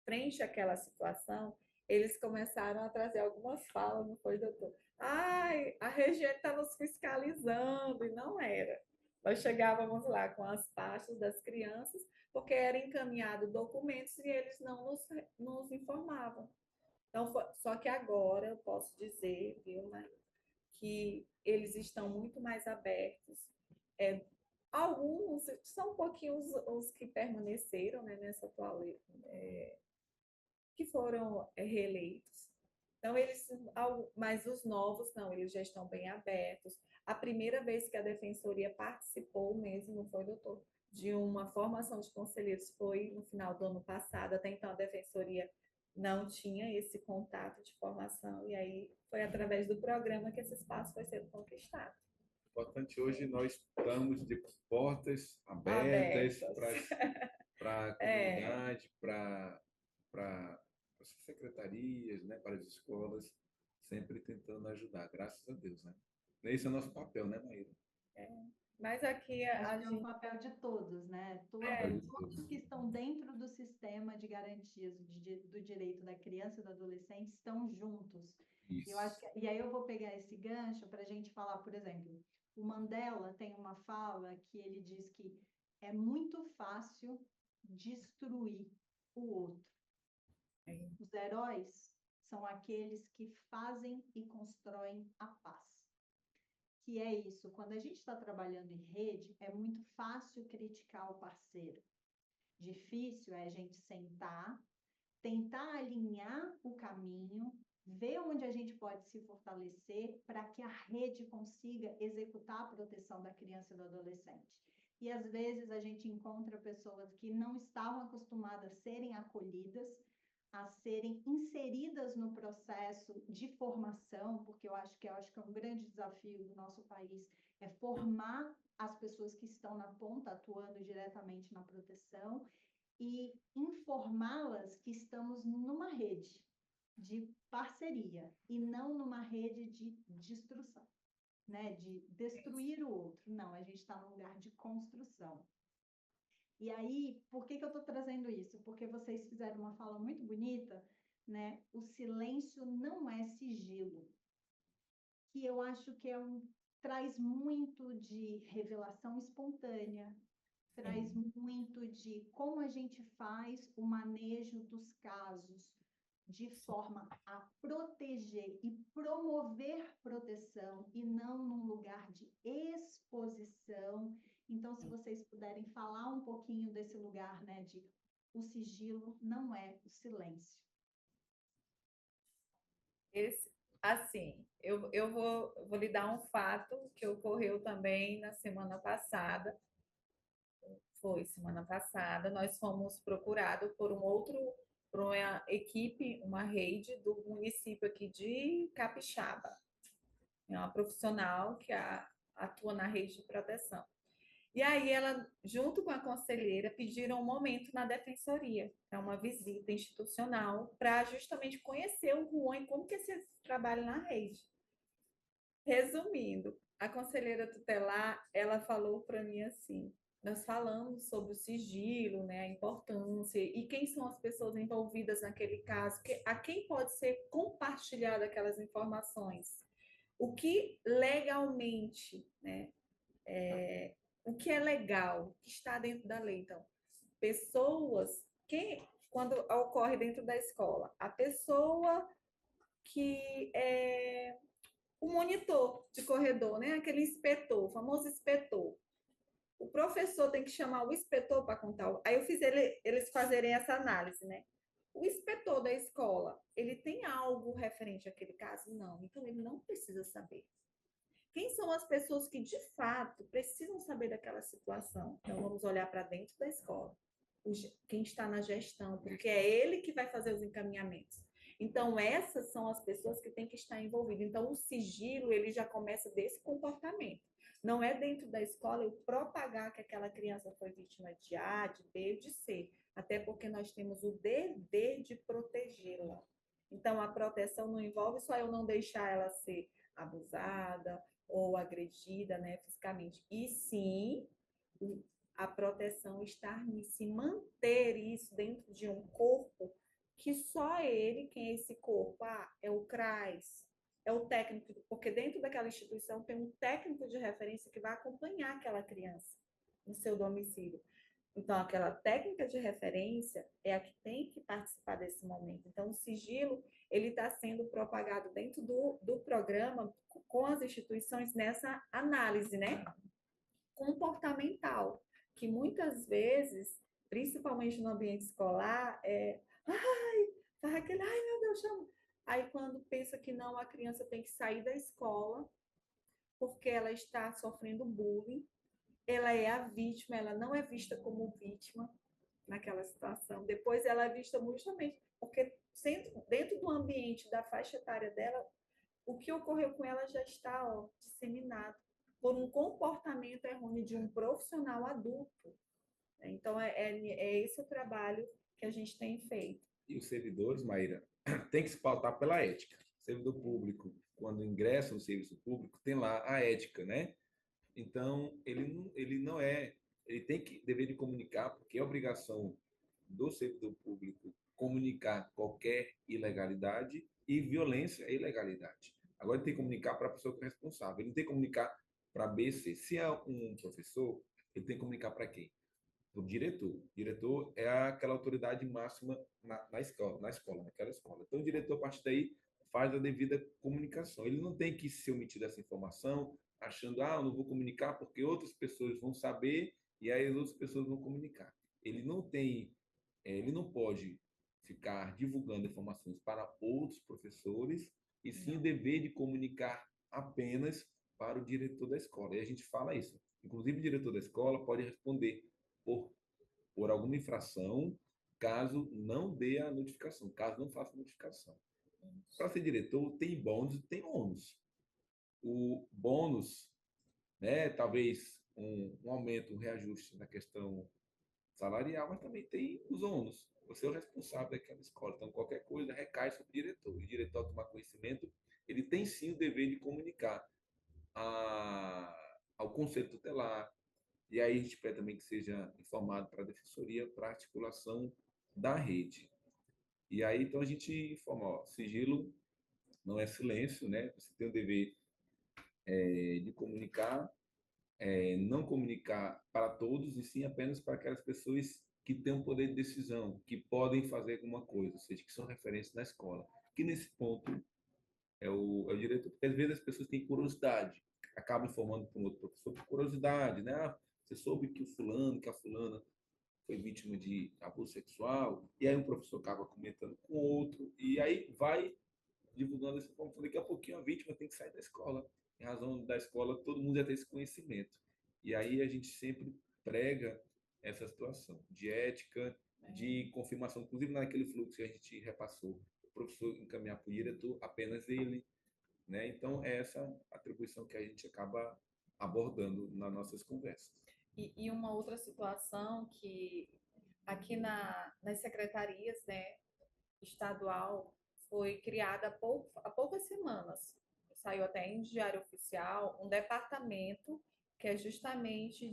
frente àquela situação, eles começaram a trazer algumas falas, não foi, doutor? Ai, a Regiane está nos fiscalizando, e não era. Nós chegávamos lá com as pastas das crianças, porque era encaminhado documentos e eles não nos informavam. Então, só que agora eu posso dizer, viu, que eles estão muito mais abertos. Alguns são um pouquinho os que permaneceram, né, nessa atual que foram reeleitos. Então, mas os novos, não, eles já estão bem abertos. A primeira vez que a defensoria participou mesmo, não foi, doutor, de uma formação de conselheiros foi no final do ano passado. Até então, a defensoria não tinha esse contato de formação, e aí foi através do programa que esse espaço foi sendo conquistado. Importante, hoje nós estamos de portas abertas para a comunidade, para as secretarias, né, para as escolas, sempre tentando ajudar, graças a Deus, né? Esse é o nosso papel, né, Maíra? Mas aqui é o papel de todos, né? Todos que estão dentro do sistema de garantias do direito da criança e do adolescente estão juntos. Isso. Eu acho e aí eu vou pegar esse gancho para a gente falar, por exemplo, o Mandela tem uma fala que ele diz que é muito fácil destruir o outro. Os heróis são aqueles que fazem e constroem a paz. Que é isso, quando a gente está trabalhando em rede, é muito fácil criticar o parceiro. Difícil é a gente sentar, tentar alinhar o caminho, ver onde a gente pode se fortalecer para que a rede consiga executar a proteção da criança e do adolescente. E às vezes a gente encontra pessoas que não estavam acostumadas a serem acolhidas, a serem inseridas no processo de formação, porque eu acho que é um grande desafio do nosso país, é formar as pessoas que estão na ponta, atuando diretamente na proteção, e informá-las que estamos numa rede de parceria, e não numa rede de destruição, né? De destruir o outro. Não, a gente está num lugar de construção. E aí, por que eu estou trazendo isso? Porque vocês fizeram uma fala muito bonita, né? O silêncio não é sigilo. Que eu acho que traz muito de revelação espontânea, traz muito de como a gente faz o manejo dos casos de forma a proteger e promover proteção e não num lugar de exposição. Então, se vocês puderem falar um pouquinho desse lugar, né, de o sigilo não é o silêncio. Assim, eu vou lhe dar um fato que ocorreu também na semana passada. Foi semana passada, nós fomos procurados por uma equipe, uma rede do município aqui de Capixaba. É uma profissional que atua na rede de proteção. E aí ela, junto com a conselheira, pediram um momento na defensoria, para uma visita institucional, para justamente conhecer o Juan e como que se trabalha na rede. Resumindo, a conselheira tutelar, ela falou para mim assim, nós falamos sobre o sigilo, né, a importância, e quem são as pessoas envolvidas naquele caso, a quem pode ser compartilhada aquelas informações, o que legalmente, né, o que é legal, o que está dentro da lei. Então, quando ocorre dentro da escola, a pessoa que é o monitor de corredor, né? Aquele inspetor, o famoso inspetor. O professor tem que chamar o inspetor para contar. Aí eu fiz eles fazerem essa análise, né? O inspetor da escola, ele tem algo referente àquele caso? Não. Então, ele não precisa saber. Quem são as pessoas que, de fato, precisam saber daquela situação? Então, vamos olhar para dentro da escola. Quem está na gestão, porque é ele que vai fazer os encaminhamentos. Então, essas são as pessoas que têm que estar envolvidas. Então, o sigilo, ele já começa desse comportamento. Não é dentro da escola eu propagar que aquela criança foi vítima de A, de B, de C. Até porque nós temos o dever de protegê-la. Então, a proteção não envolve só eu não deixar ela ser abusada ou agredida, né, fisicamente. E sim, a proteção está em se manter isso dentro de um corpo que só ele, quem é esse corpo? Ah, é o CRAS, é o técnico, porque dentro daquela instituição tem um técnico de referência que vai acompanhar aquela criança no seu domicílio. Então, aquela técnica de referência é a que tem que participar desse momento. Então, o sigilo, ele está sendo propagado dentro do programa com as instituições nessa análise, né, comportamental, que muitas vezes, principalmente no ambiente escolar, faz aquele, ai meu Deus, chama. Aí quando pensa que não, a criança tem que sair da escola porque ela está sofrendo bullying, ela é a vítima, ela não é vista como vítima naquela situação. Depois ela é vista justamente porque dentro do ambiente da faixa etária dela, o que ocorreu com ela já está disseminado por um comportamento errôneo de um profissional adulto. Então, é esse o trabalho que a gente tem feito. E os servidores, Maíra, tem que se pautar pela ética. O servidor público, quando ingressa no serviço público, tem lá a ética, né? Então, ele tem que dever de comunicar, porque é obrigação do servidor público comunicar qualquer ilegalidade e violência é ilegalidade. Agora, ele tem que comunicar para a pessoa que é responsável. Ele não tem que comunicar para B, C. Se é um professor, ele tem que comunicar para quem? Para o diretor. O diretor é aquela autoridade máxima naquela escola. Então, o diretor, a partir daí, faz a devida comunicação. Ele não tem que se omitir dessa informação, achando, eu não vou comunicar porque outras pessoas vão saber e aí as outras pessoas vão comunicar. Ele não pode ficar divulgando informações para outros professores e sim o dever de comunicar apenas para o diretor da escola. E a gente fala isso. Inclusive, o diretor da escola pode responder por, por alguma infração, caso não dê a notificação, caso não faça a notificação. Para ser diretor, tem bônus e tem ônus. O bônus, né, talvez um aumento, um reajuste na questão salarial, mas também tem os ônus. Você é o responsável daquela escola. Então, qualquer coisa recai sobre o diretor. O diretor, ao tomar conhecimento, ele tem sim o dever de comunicar ao conselho tutelar. E aí a gente pede também que seja informado para a defensoria, para a articulação da rede. E aí, então, a gente informa, sigilo não é silêncio, né? Você tem o dever de comunicar, não comunicar para todos, e sim apenas para aquelas pessoas que têm um poder de decisão, que podem fazer alguma coisa, ou seja, que são referências na escola. Que nesse ponto é o diretor, porque às vezes as pessoas têm curiosidade, acabam informando para um outro professor por curiosidade, né? Você soube que o fulano, que a fulana foi vítima de abuso sexual, e aí um professor acaba comentando com outro, e aí vai divulgando essa informação. Daqui a pouquinho a vítima tem que sair da escola. Em razão da escola, todo mundo já tem esse conhecimento. E aí a gente sempre prega essa situação de ética, de confirmação, inclusive naquele fluxo que a gente repassou, o professor encaminhar para o diretor, apenas ele, né? Então, é essa atribuição que a gente acaba abordando nas nossas conversas. E uma outra situação que aqui nas secretarias, né, estadual foi criada há poucas semanas. Saiu até em Diário Oficial um departamento que é justamente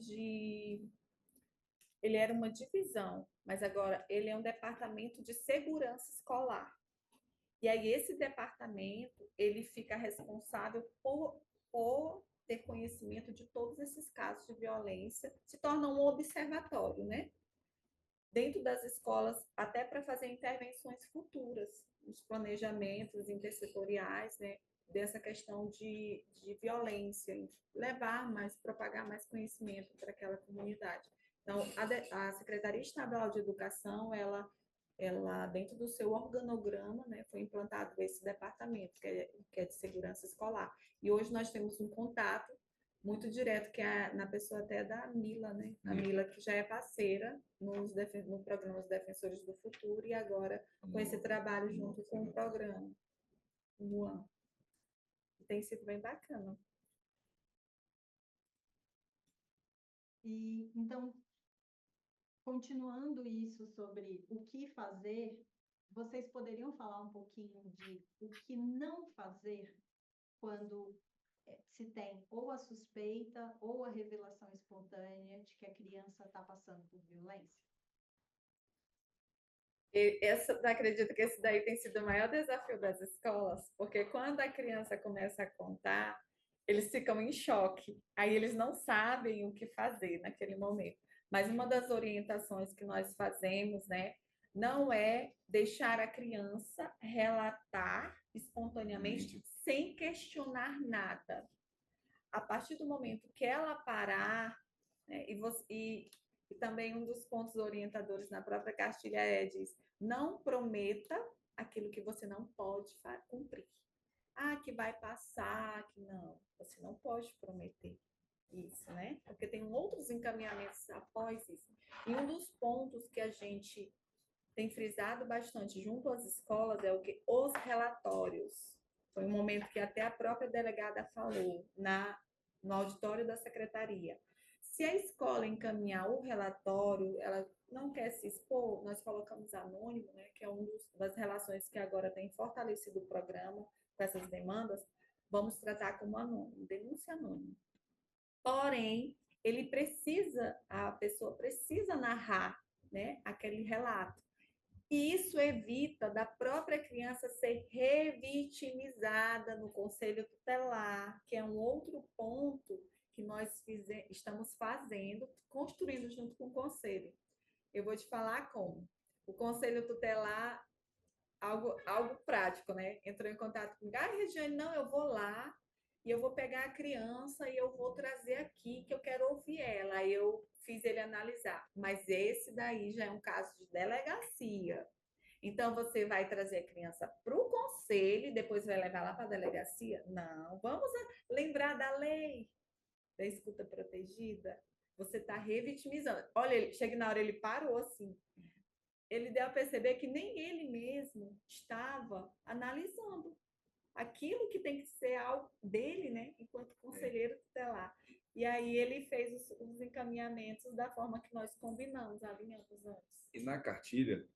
ele era uma divisão, mas agora ele é um departamento de segurança escolar. E aí esse departamento, ele fica responsável por ter conhecimento de todos esses casos de violência, se torna um observatório, né? Dentro das escolas, até para fazer intervenções futuras, os planejamentos intersetoriais, né, dessa questão de violência, levar mais, propagar mais conhecimento para aquela comunidade. Então, a Secretaria Estadual de Educação, ela ela, dentro do seu organograma, né, foi implantado esse departamento, que é de segurança escolar. E hoje nós temos um contato muito direto, que é na pessoa até da Mila, né? A Mila, que já é parceira no programa Os Defensores do Futuro, e agora com esse trabalho junto com o programa. Uau. Tem sido bem bacana. E então, continuando isso sobre o que fazer, vocês poderiam falar um pouquinho de o que não fazer quando se tem ou a suspeita ou a revelação espontânea de que a criança está passando por violência? Acredito que esse daí tem sido o maior desafio das escolas, porque quando a criança começa a contar, eles ficam em choque, aí eles não sabem o que fazer naquele momento. Mas uma das orientações que nós fazemos, né, não é deixar a criança relatar espontaneamente sem questionar nada. A partir do momento que ela parar, né, e também um dos pontos orientadores na própria cartilha diz, não prometa aquilo que você não pode cumprir. Que vai passar, que não. Você não pode prometer isso, né? Porque tem outros encaminhamentos após isso. E um dos pontos que a gente tem frisado bastante junto às escolas é o que? Os relatórios. Foi um momento que até a própria delegada falou no auditório da secretaria. Se a escola encaminhar o relatório, ela não quer se expor, nós colocamos anônimo, né, que é uma das relações que agora tem fortalecido o programa com essas demandas, vamos tratar como anônimo, denúncia anônima. Porém, a pessoa precisa narrar, né, aquele relato. E isso evita da própria criança ser revitimizada no conselho tutelar, que é um outro ponto que nós estamos fazendo, construindo junto com o conselho. Eu vou te falar como. O conselho tutelar, algo prático, né? Entrou em contato comigo, Regiane, não, eu vou lá e eu vou pegar a criança e eu vou trazer aqui, que eu quero ouvir ela. Aí eu fiz ele analisar. Mas esse daí já é um caso de delegacia. Então, você vai trazer a criança para o conselho e depois vai levar lá para a delegacia? Não, vamos lembrar da lei da escuta protegida. Você está revitimizando. Olha, chega na hora, ele parou assim. Ele deu a perceber que nem ele mesmo estava analisando aquilo que tem que ser algo dele, né, enquanto conselheiro tutelar. E aí ele fez os encaminhamentos da forma que nós combinamos, alinhamos antes. E na cartilha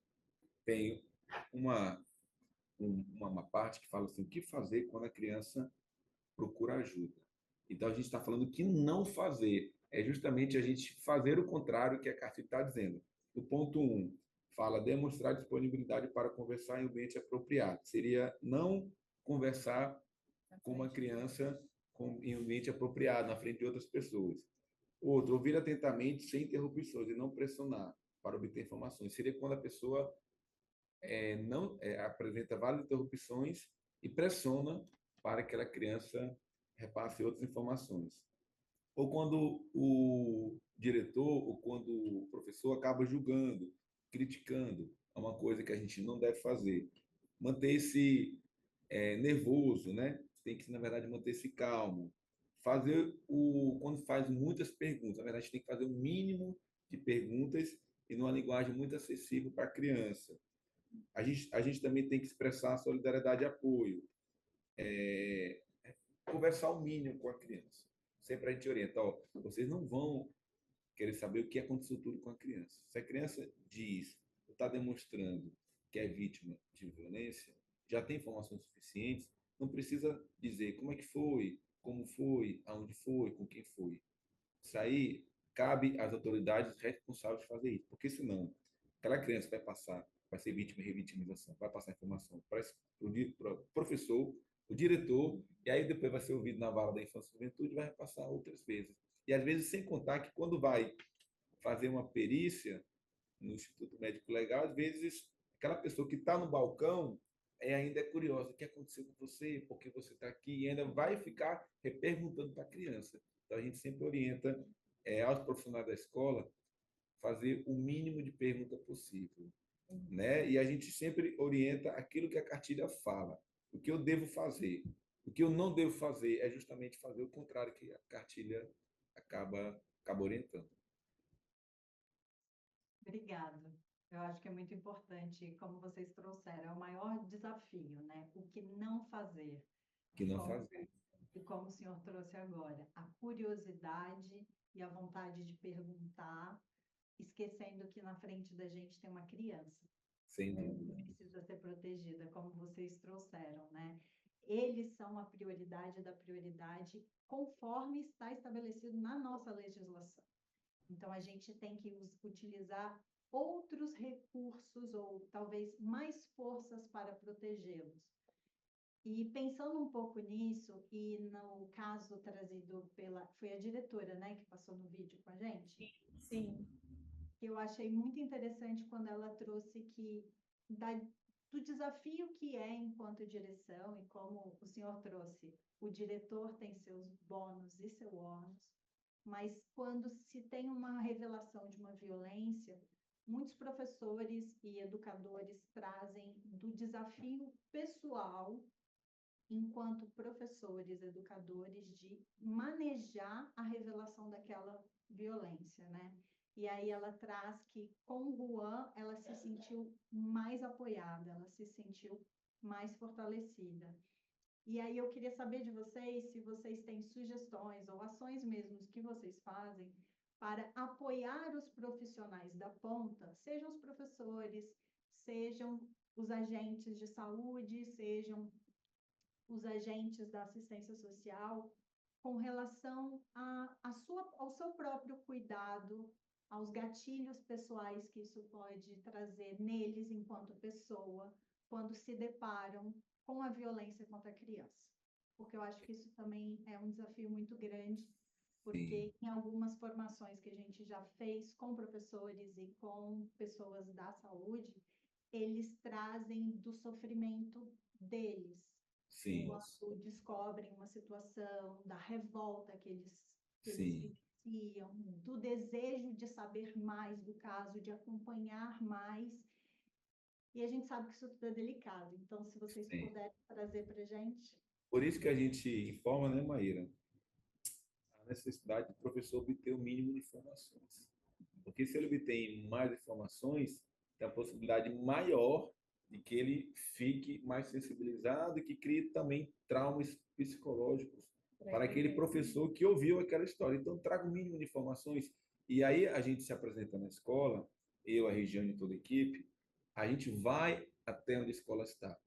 tem uma parte que fala assim, o que fazer quando a criança procura ajuda. Então, a gente está falando que não fazer é justamente a gente fazer o contrário que a cartilha está dizendo. O ponto 1 fala demonstrar disponibilidade para conversar em ambiente apropriado. Seria não conversar com uma criança em ambiente apropriado, na frente de outras pessoas. Outro, ouvir atentamente sem interrupções e não pressionar para obter informações. Seria quando a pessoa não apresenta várias interrupções e pressiona para que aquela criança repasse outras informações. Ou quando o diretor ou quando o professor acaba julgando, criticando, é uma coisa que a gente não deve fazer. Manter-se nervoso, né? Tem que, na verdade, manter-se calmo. Quando faz muitas perguntas, na verdade, a gente tem que fazer o mínimo de perguntas e numa linguagem muito acessível para a criança. A gente também tem que expressar solidariedade e apoio. Conversar o mínimo com a criança. Sempre a gente orienta, vocês não vão querer saber o que aconteceu tudo com a criança. Se a criança diz, ou está demonstrando que é vítima de violência, já tem informações suficientes, não precisa dizer como é que foi, como foi, aonde foi, com quem foi. Isso aí cabe às autoridades responsáveis fazer isso, porque senão aquela criança vai ser vítima de revitimização, vai passar informação para o professor, o diretor, e aí depois vai ser ouvido na vara da infância e juventude e vai repassar outras vezes. E às vezes sem contar que quando vai fazer uma perícia no Instituto Médico Legal, às vezes aquela pessoa que está no balcão ainda é curiosa, o que aconteceu com você, por que você está aqui, e ainda vai ficar perguntando para a criança. Então a gente sempre orienta aos profissionais da escola fazer o mínimo de pergunta possível. né? E a gente sempre orienta aquilo que a cartilha fala, o que eu devo fazer. O que eu não devo fazer é justamente fazer o contrário que a cartilha acaba orientando. Obrigada. Eu acho que é muito importante, como vocês trouxeram, é o maior desafio, né? O que não fazer. Que E não como, fazer. e como o senhor trouxe agora, a curiosidade e a vontade de perguntar, esquecendo que na frente da gente tem uma criança Sem que dúvida. precisa ser protegida, como vocês trouxeram, né? Eles são a prioridade da prioridade conforme está estabelecido na nossa legislação. Então, a gente tem que utilizar outros recursos ou talvez mais forças para protegê-los. E pensando um pouco nisso, e no caso trazido pela... Foi a diretora, né, que passou no vídeo com a gente? Sim. Eu achei muito interessante quando ela trouxe do desafio que é enquanto direção, e como o senhor trouxe, o diretor tem seus bônus e seu ônus, mas quando se tem uma revelação de uma violência, muitos professores e educadores trazem do desafio pessoal, enquanto professores, educadores, de manejar a revelação daquela violência, né? E aí ela traz que com o Juan ela se sentiu mais apoiada, ela se sentiu mais fortalecida. E aí eu queria saber de vocês se vocês têm sugestões ou ações mesmos que vocês fazem para apoiar os profissionais da ponta, sejam os professores, sejam os agentes de saúde, sejam os agentes da assistência social, com relação ao seu próprio cuidado, aos gatilhos pessoais que isso pode trazer neles enquanto pessoa, quando se deparam com a violência contra a criança. Porque eu acho que isso também é um desafio muito grande, porque Sim. em algumas formações que a gente já fez com professores e com pessoas da saúde, eles trazem do sofrimento deles, Sim. quando descobrem uma situação, da revolta que eles Sim. vivenciam, do desejo de saber mais do caso, de acompanhar mais. E a gente sabe que isso tudo é delicado. Então, se vocês Sim. puderem trazer para a gente. Por isso que a gente informa, né, Maíra, a necessidade do professor obter o mínimo de informações. Porque se ele obtém mais informações, tem a possibilidade maior de que ele fique mais sensibilizado e que crie também traumas psicológicos para aquele professor que ouviu aquela história. Então, traga o mínimo de informações. E aí a gente se apresenta na escola, eu, a Regiane e toda a equipe, a gente vai até onde a escola está,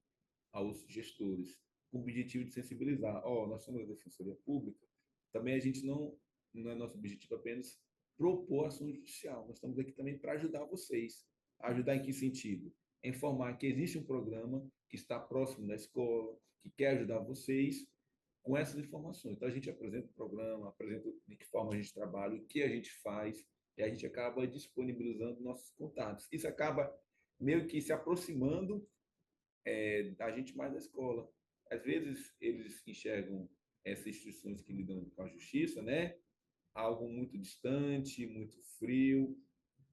aos gestores, com o objetivo de sensibilizar. Nós somos a Defensoria Pública, também a gente não é nosso objetivo apenas propor ação judicial, nós estamos aqui também para ajudar vocês. Ajudar em que sentido? Informar que existe um programa que está próximo da escola, que quer ajudar vocês com essas informações. Então, a gente apresenta o programa, apresenta de que forma a gente trabalha, o que a gente faz, e a gente acaba disponibilizando nossos contatos. Isso acaba meio que se aproximando da gente mais da escola. Às vezes, eles enxergam essas instituições que lidam com a justiça, né? Algo muito distante, muito frio,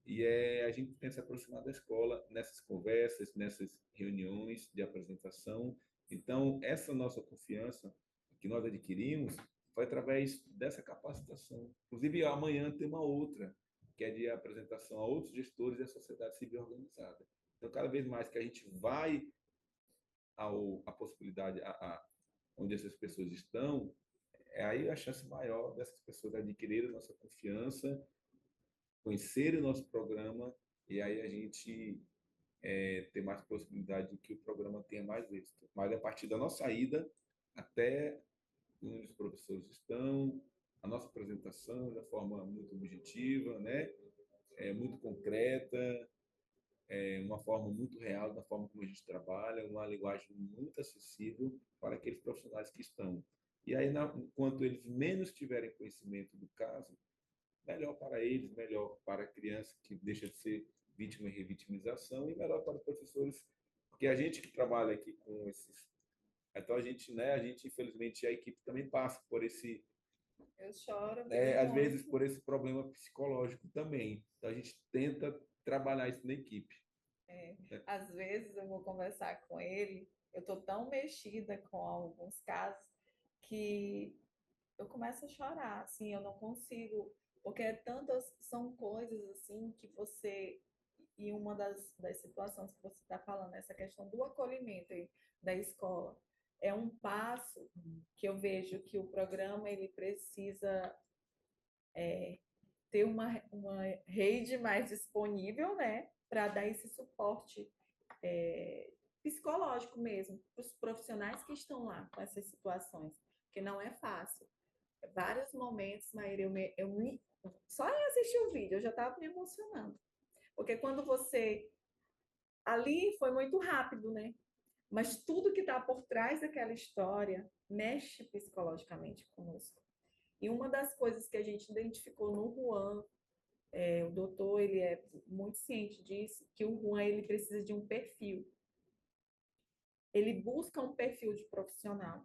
e a gente tem se aproximado da escola nessas conversas, nessas reuniões de apresentação. Então, essa nossa confiança que nós adquirimos foi através dessa capacitação. Inclusive, amanhã tem uma outra, que é de apresentação a outros gestores da sociedade civil organizada. Então, cada vez mais que a gente vai a possibilidade, onde essas pessoas estão, aí a chance maior dessas pessoas adquirirem nossa confiança, conhecerem o nosso programa, e aí a gente ter mais possibilidade de que o programa tenha mais êxito. Mas a partir da nossa ida até onde os professores estão, a nossa apresentação de uma forma muito objetiva, né? Muito concreta, uma forma muito real da forma como a gente trabalha, uma linguagem muito acessível para aqueles profissionais que estão. E aí, enquanto eles menos tiverem conhecimento do caso, melhor para eles, melhor para a criança que deixa de ser vítima e revitimização e melhor para os professores, porque a gente que trabalha aqui com esses, então a gente infelizmente a equipe também passa por esse, Eu choro às vezes muito. por esse problema psicológico também. Então a gente tenta trabalhar isso na equipe. Às vezes eu vou conversar com ele, eu estou tão mexida com alguns casos que eu começo a chorar, assim, eu não consigo, porque são coisas assim que você, e uma das situações que você está falando, essa questão do acolhimento aí da escola, é um passo que eu vejo que o programa ele precisa ter uma rede mais disponível, né, para dar esse suporte psicológico mesmo, para os profissionais que estão lá com essas situações, porque não é fácil. Vários momentos, Maíra, só em assistir o vídeo eu já estava me emocionando. Porque quando você. Ali foi muito rápido, né? Mas tudo que está por trás daquela história mexe psicologicamente conosco. E uma das coisas que a gente identificou no Juan, o doutor ele é muito ciente disso, que o Juan ele precisa de um perfil. Ele busca um perfil de profissional.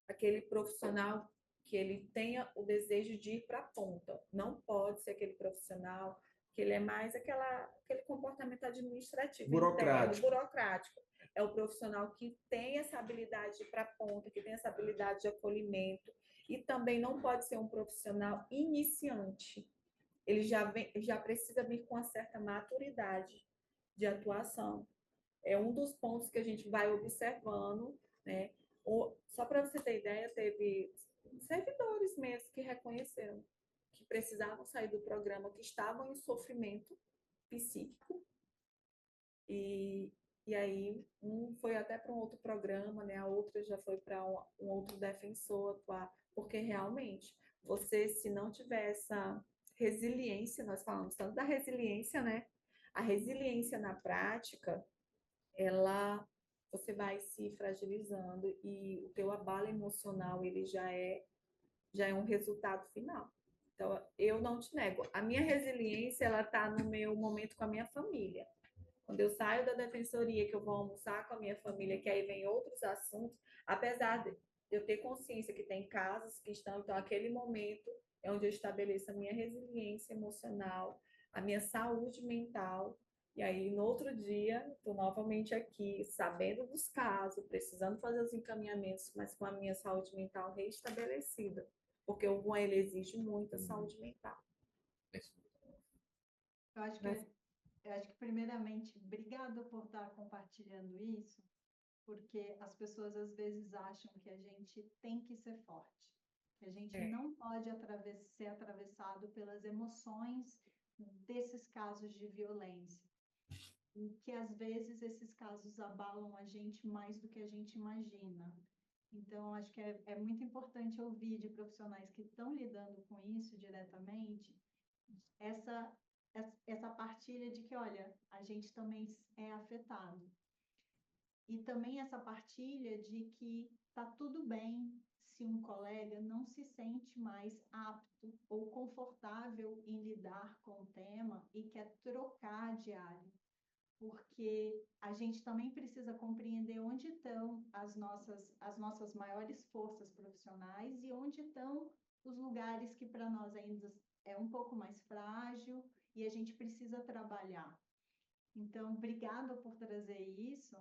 Aquele profissional que ele tenha o desejo de ir para a ponta. Não pode ser aquele profissional que ele é mais aquele comportamento administrativo, interno, burocrático. É o profissional que tem essa habilidade de ir para a ponta, que tem essa habilidade de acolhimento, e também não pode ser um profissional iniciante. Ele já precisa vir com uma certa maturidade de atuação. É um dos pontos que a gente vai observando, né? Só para você ter ideia, teve servidores mesmo que reconheceram que precisavam sair do programa, que estavam em sofrimento psíquico, e, e aí um foi até para um outro programa, né? A outra já foi para um outro defensor atuar, porque realmente você, se não tiver essa resiliência, nós falamos tanto da resiliência, né? A resiliência na prática, você vai se fragilizando e o teu abalo emocional ele já é um resultado final. Então, eu não te nego. A minha resiliência, ela está no meu momento com a minha família. Quando eu saio da defensoria, que eu vou almoçar com a minha família, que aí vem outros assuntos, apesar de eu ter consciência que tem casos que estão, então, aquele momento é onde eu estabeleço a minha resiliência emocional, a minha saúde mental, e aí, no outro dia, estou novamente aqui, sabendo dos casos, precisando fazer os encaminhamentos, mas com a minha saúde mental reestabelecida, porque o bom, ele exige muita saúde mental. Eu acho que, eu acho que, primeiramente, obrigada por estar compartilhando isso, porque as pessoas às vezes acham que a gente tem que ser forte, que a gente não pode ser atravessado pelas emoções desses casos de violência, e que às vezes esses casos abalam a gente mais do que a gente imagina. Então, acho que é muito importante ouvir de profissionais que estão lidando com isso diretamente, essa, essa partilha de que, olha, a gente também é afetado. E também essa partilha de que está tudo bem se um colega não se sente mais apto ou confortável em lidar com o tema e quer trocar de área, porque a gente também precisa compreender onde estão as nossas maiores forças profissionais e onde estão os lugares que para nós ainda é um pouco mais frágil e a gente precisa trabalhar. Então, obrigada por trazer isso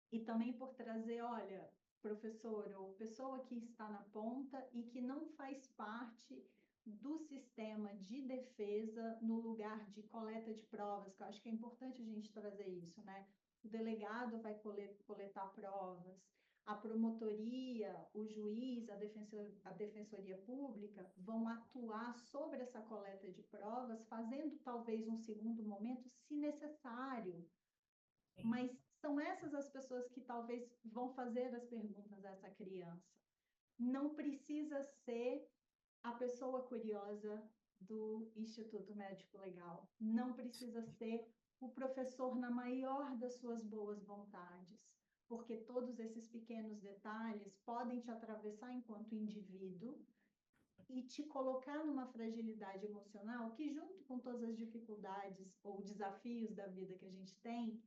e também por trazer, olha, professor ou pessoa que está na ponta e que não faz parte do sistema de defesa no lugar de coleta de provas, que eu acho que é importante a gente trazer isso, né? O delegado vai coletar provas, a promotoria, o juiz, a defensoria pública vão atuar sobre essa coleta de provas, fazendo talvez um segundo momento, se necessário. Mas são essas as pessoas que talvez vão fazer as perguntas a essa criança. Não precisa ser a pessoa curiosa do Instituto Médico Legal. Não precisa ser o professor na maior das suas boas vontades, porque todos esses pequenos detalhes podem te atravessar enquanto indivíduo e te colocar numa fragilidade emocional que, junto com todas as dificuldades ou desafios da vida que a gente tem,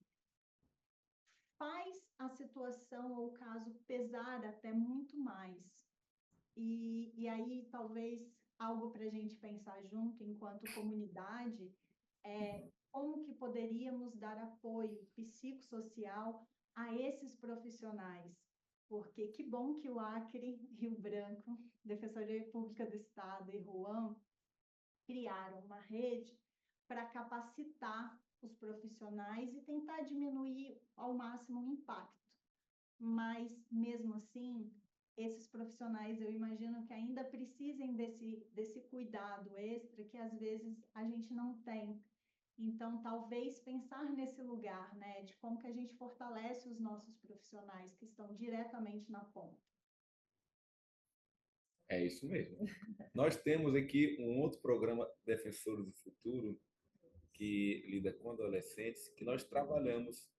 faz a situação ou o caso pesar até muito mais. E aí, talvez, algo para a gente pensar junto, enquanto comunidade, é como que poderíamos dar apoio psicossocial a esses profissionais. Porque que bom que o Acre, Rio Branco, Defensoria Pública do Estado e Ruan criaram uma rede para capacitar os profissionais e tentar diminuir ao máximo o impacto. Mas, mesmo assim, esses profissionais, eu imagino que ainda precisem desse cuidado extra que, às vezes, a gente não tem. Então, talvez pensar nesse lugar, né, de como que a gente fortalece os nossos profissionais que estão diretamente na ponta. É isso mesmo. Nós temos aqui um outro programa, Defensores do Futuro, que lida com adolescentes, que nós trabalhamos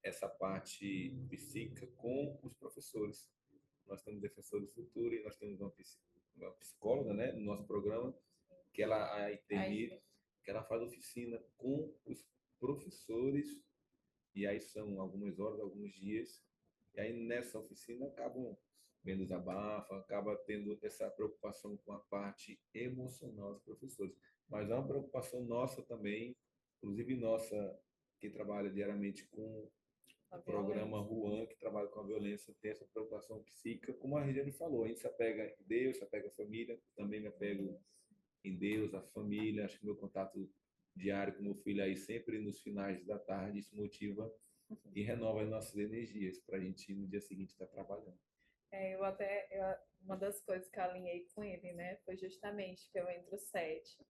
essa parte psíquica com os professores. Nós temos Defensores do Futuro e nós temos uma psicóloga, né, no nosso programa, que ela, a Itemi, que ela faz oficina com os professores, e aí são algumas horas, alguns dias, e aí nessa oficina acabam vendo desabafo, acaba tendo essa preocupação com a parte emocional dos professores. Mas é uma preocupação nossa também, inclusive nossa, que trabalha diariamente com o programa Ruan, que trabalha com a violência, tem essa preocupação psíquica, como a Regiane falou, a gente se apega em Deus, se apega à família, também me apego em Deus, a família, acho que meu contato diário com meu filho aí sempre nos finais da tarde, isso motiva e renova as nossas energias para a gente no dia seguinte estar trabalhando. Uma das coisas que eu alinhei com ele, né, foi justamente que eu entro 7.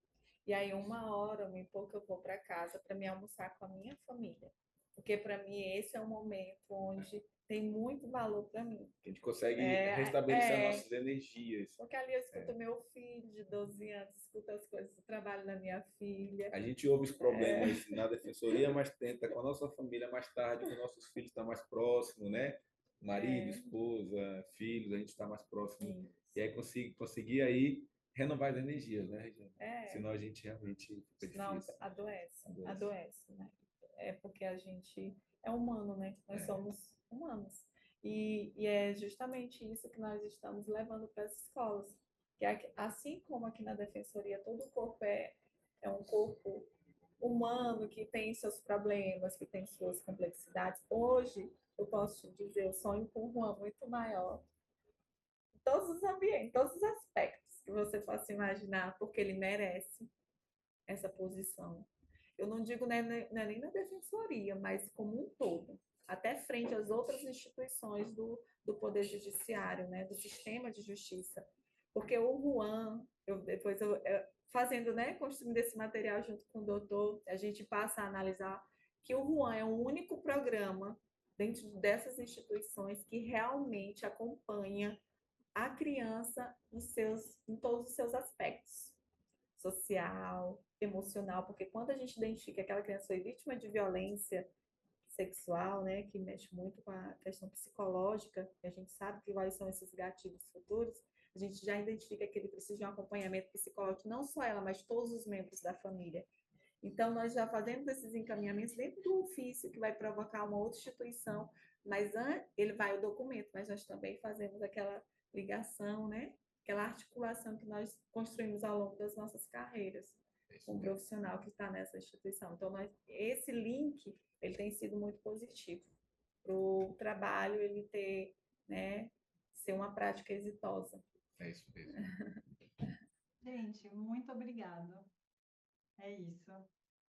E aí, 1 hora, 1 e pouco, eu vou para casa para me almoçar com a minha família. Porque, para mim, esse é um momento onde tem muito valor para mim. A gente consegue restabelecer nossas energias. Porque ali eu escuto meu filho de 12 anos, escuto as coisas do trabalho da minha filha. A gente ouve os problemas na defensoria, mas tenta com a nossa família mais tarde, com nossos filhos estar mais próximos, né? Marido, esposa, filhos, a gente está mais próximo. Isso. E aí conseguir aí renovar as energias, né, Regiane? Senão a gente realmente fica difícil. Não, adoece, né? É porque a gente é humano, né? Nós somos humanos. E é justamente isso que nós estamos levando para as escolas. Que assim como aqui na Defensoria, todo o corpo é um corpo humano que tem seus problemas, que tem suas complexidades. Hoje, eu posso te dizer, eu sonho com um Juan muito maior. Em todos os ambientes, em todos os aspectos que você possa imaginar, porque ele merece essa posição. Eu não digo nem na defensoria, mas como um todo, até frente às outras instituições do Poder Judiciário, né, do sistema de justiça. Porque o Juan, fazendo, né, construindo esse material junto com o doutor, a gente passa a analisar que o Juan é o único programa dentro dessas instituições que realmente acompanha a criança em todos os seus aspectos, social, emocional, porque quando a gente identifica que aquela criança foi vítima de violência sexual, né, que mexe muito com a questão psicológica, e a gente sabe que quais são esses gatilhos futuros, a gente já identifica que ele precisa de um acompanhamento psicológico, não só ela, mas todos os membros da família. Então, nós já fazemos esses encaminhamentos dentro do ofício, que vai provocar uma outra instituição, mas ele vai o documento, mas nós também fazemos aquela ligação, né? Aquela articulação que nós construímos ao longo das nossas carreiras com o profissional que está nessa instituição. Então, esse link, ele tem sido muito positivo para o trabalho, ele ser uma prática exitosa. É isso mesmo. Gente, muito obrigada. É isso.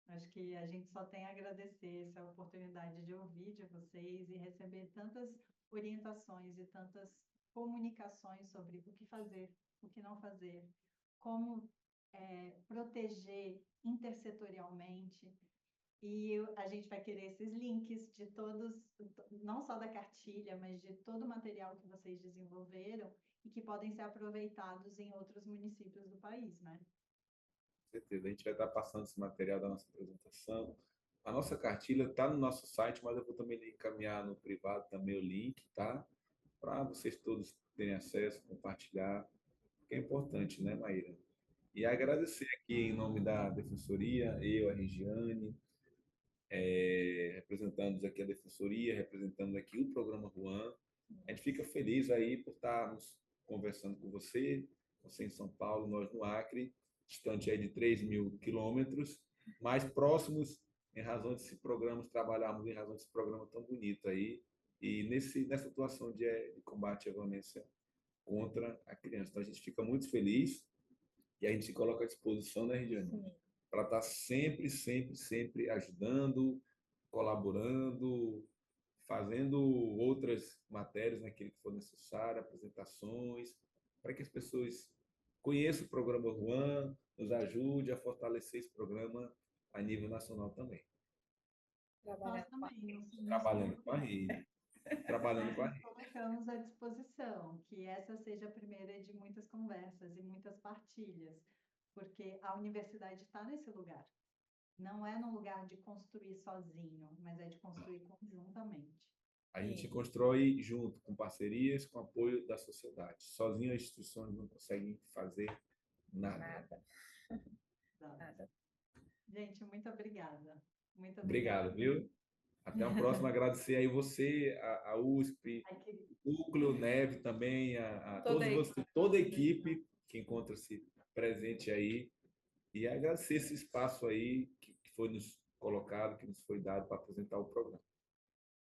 Acho que a gente só tem a agradecer essa oportunidade de ouvir de vocês e receber tantas orientações e tantas comunicações sobre o que fazer, o que não fazer, como proteger intersetorialmente. E a gente vai querer esses links de todos, não só da cartilha, mas de todo o material que vocês desenvolveram e que podem ser aproveitados em outros municípios do país, né? Com certeza. A gente vai estar passando esse material da nossa apresentação. A nossa cartilha está no nosso site, mas eu vou também encaminhar no privado também o link, tá? Para vocês todos terem acesso, compartilhar, porque é importante, né, Maíra? E agradecer aqui em nome da Defensoria, eu, a Regiane, representando aqui a Defensoria, representando aqui o programa Ruan. A gente fica feliz aí por estarmos conversando com você em São Paulo, nós no Acre, distante aí de 3.000 quilômetros, mais próximos em razão desse programa, trabalharmos em razão desse programa tão bonito aí, e nessa atuação de combate à violência contra a criança. Então, a gente fica muito feliz e a gente se coloca à disposição, né, Regiane? Para estar sempre, sempre, sempre ajudando, colaborando, fazendo outras matérias naquilo que for necessário, apresentações, para que as pessoas conheçam o programa Juan, nos ajude a fortalecer esse programa a nível nacional também. Nós também Trabalhando com a rede. Trabalhando com a rede. colocamos à disposição que essa seja a primeira de muitas conversas e muitas partilhas, porque a universidade está nesse lugar. Não é num lugar de construir sozinho, mas é de construir conjuntamente. A gente constrói junto, com parcerias, com apoio da sociedade. Sozinho as instituições não conseguem fazer nada. Nada. Gente, muito obrigada. Muito Obrigado, obrigada. viu? Até a próxima. Agradecer aí você, a USP, Ai, querido. o Núcleo Neve também, a Toda todos a vocês, toda a equipe que encontra-se presente aí. E agradecer esse espaço aí que foi nos colocado, que nos foi dado para apresentar o programa.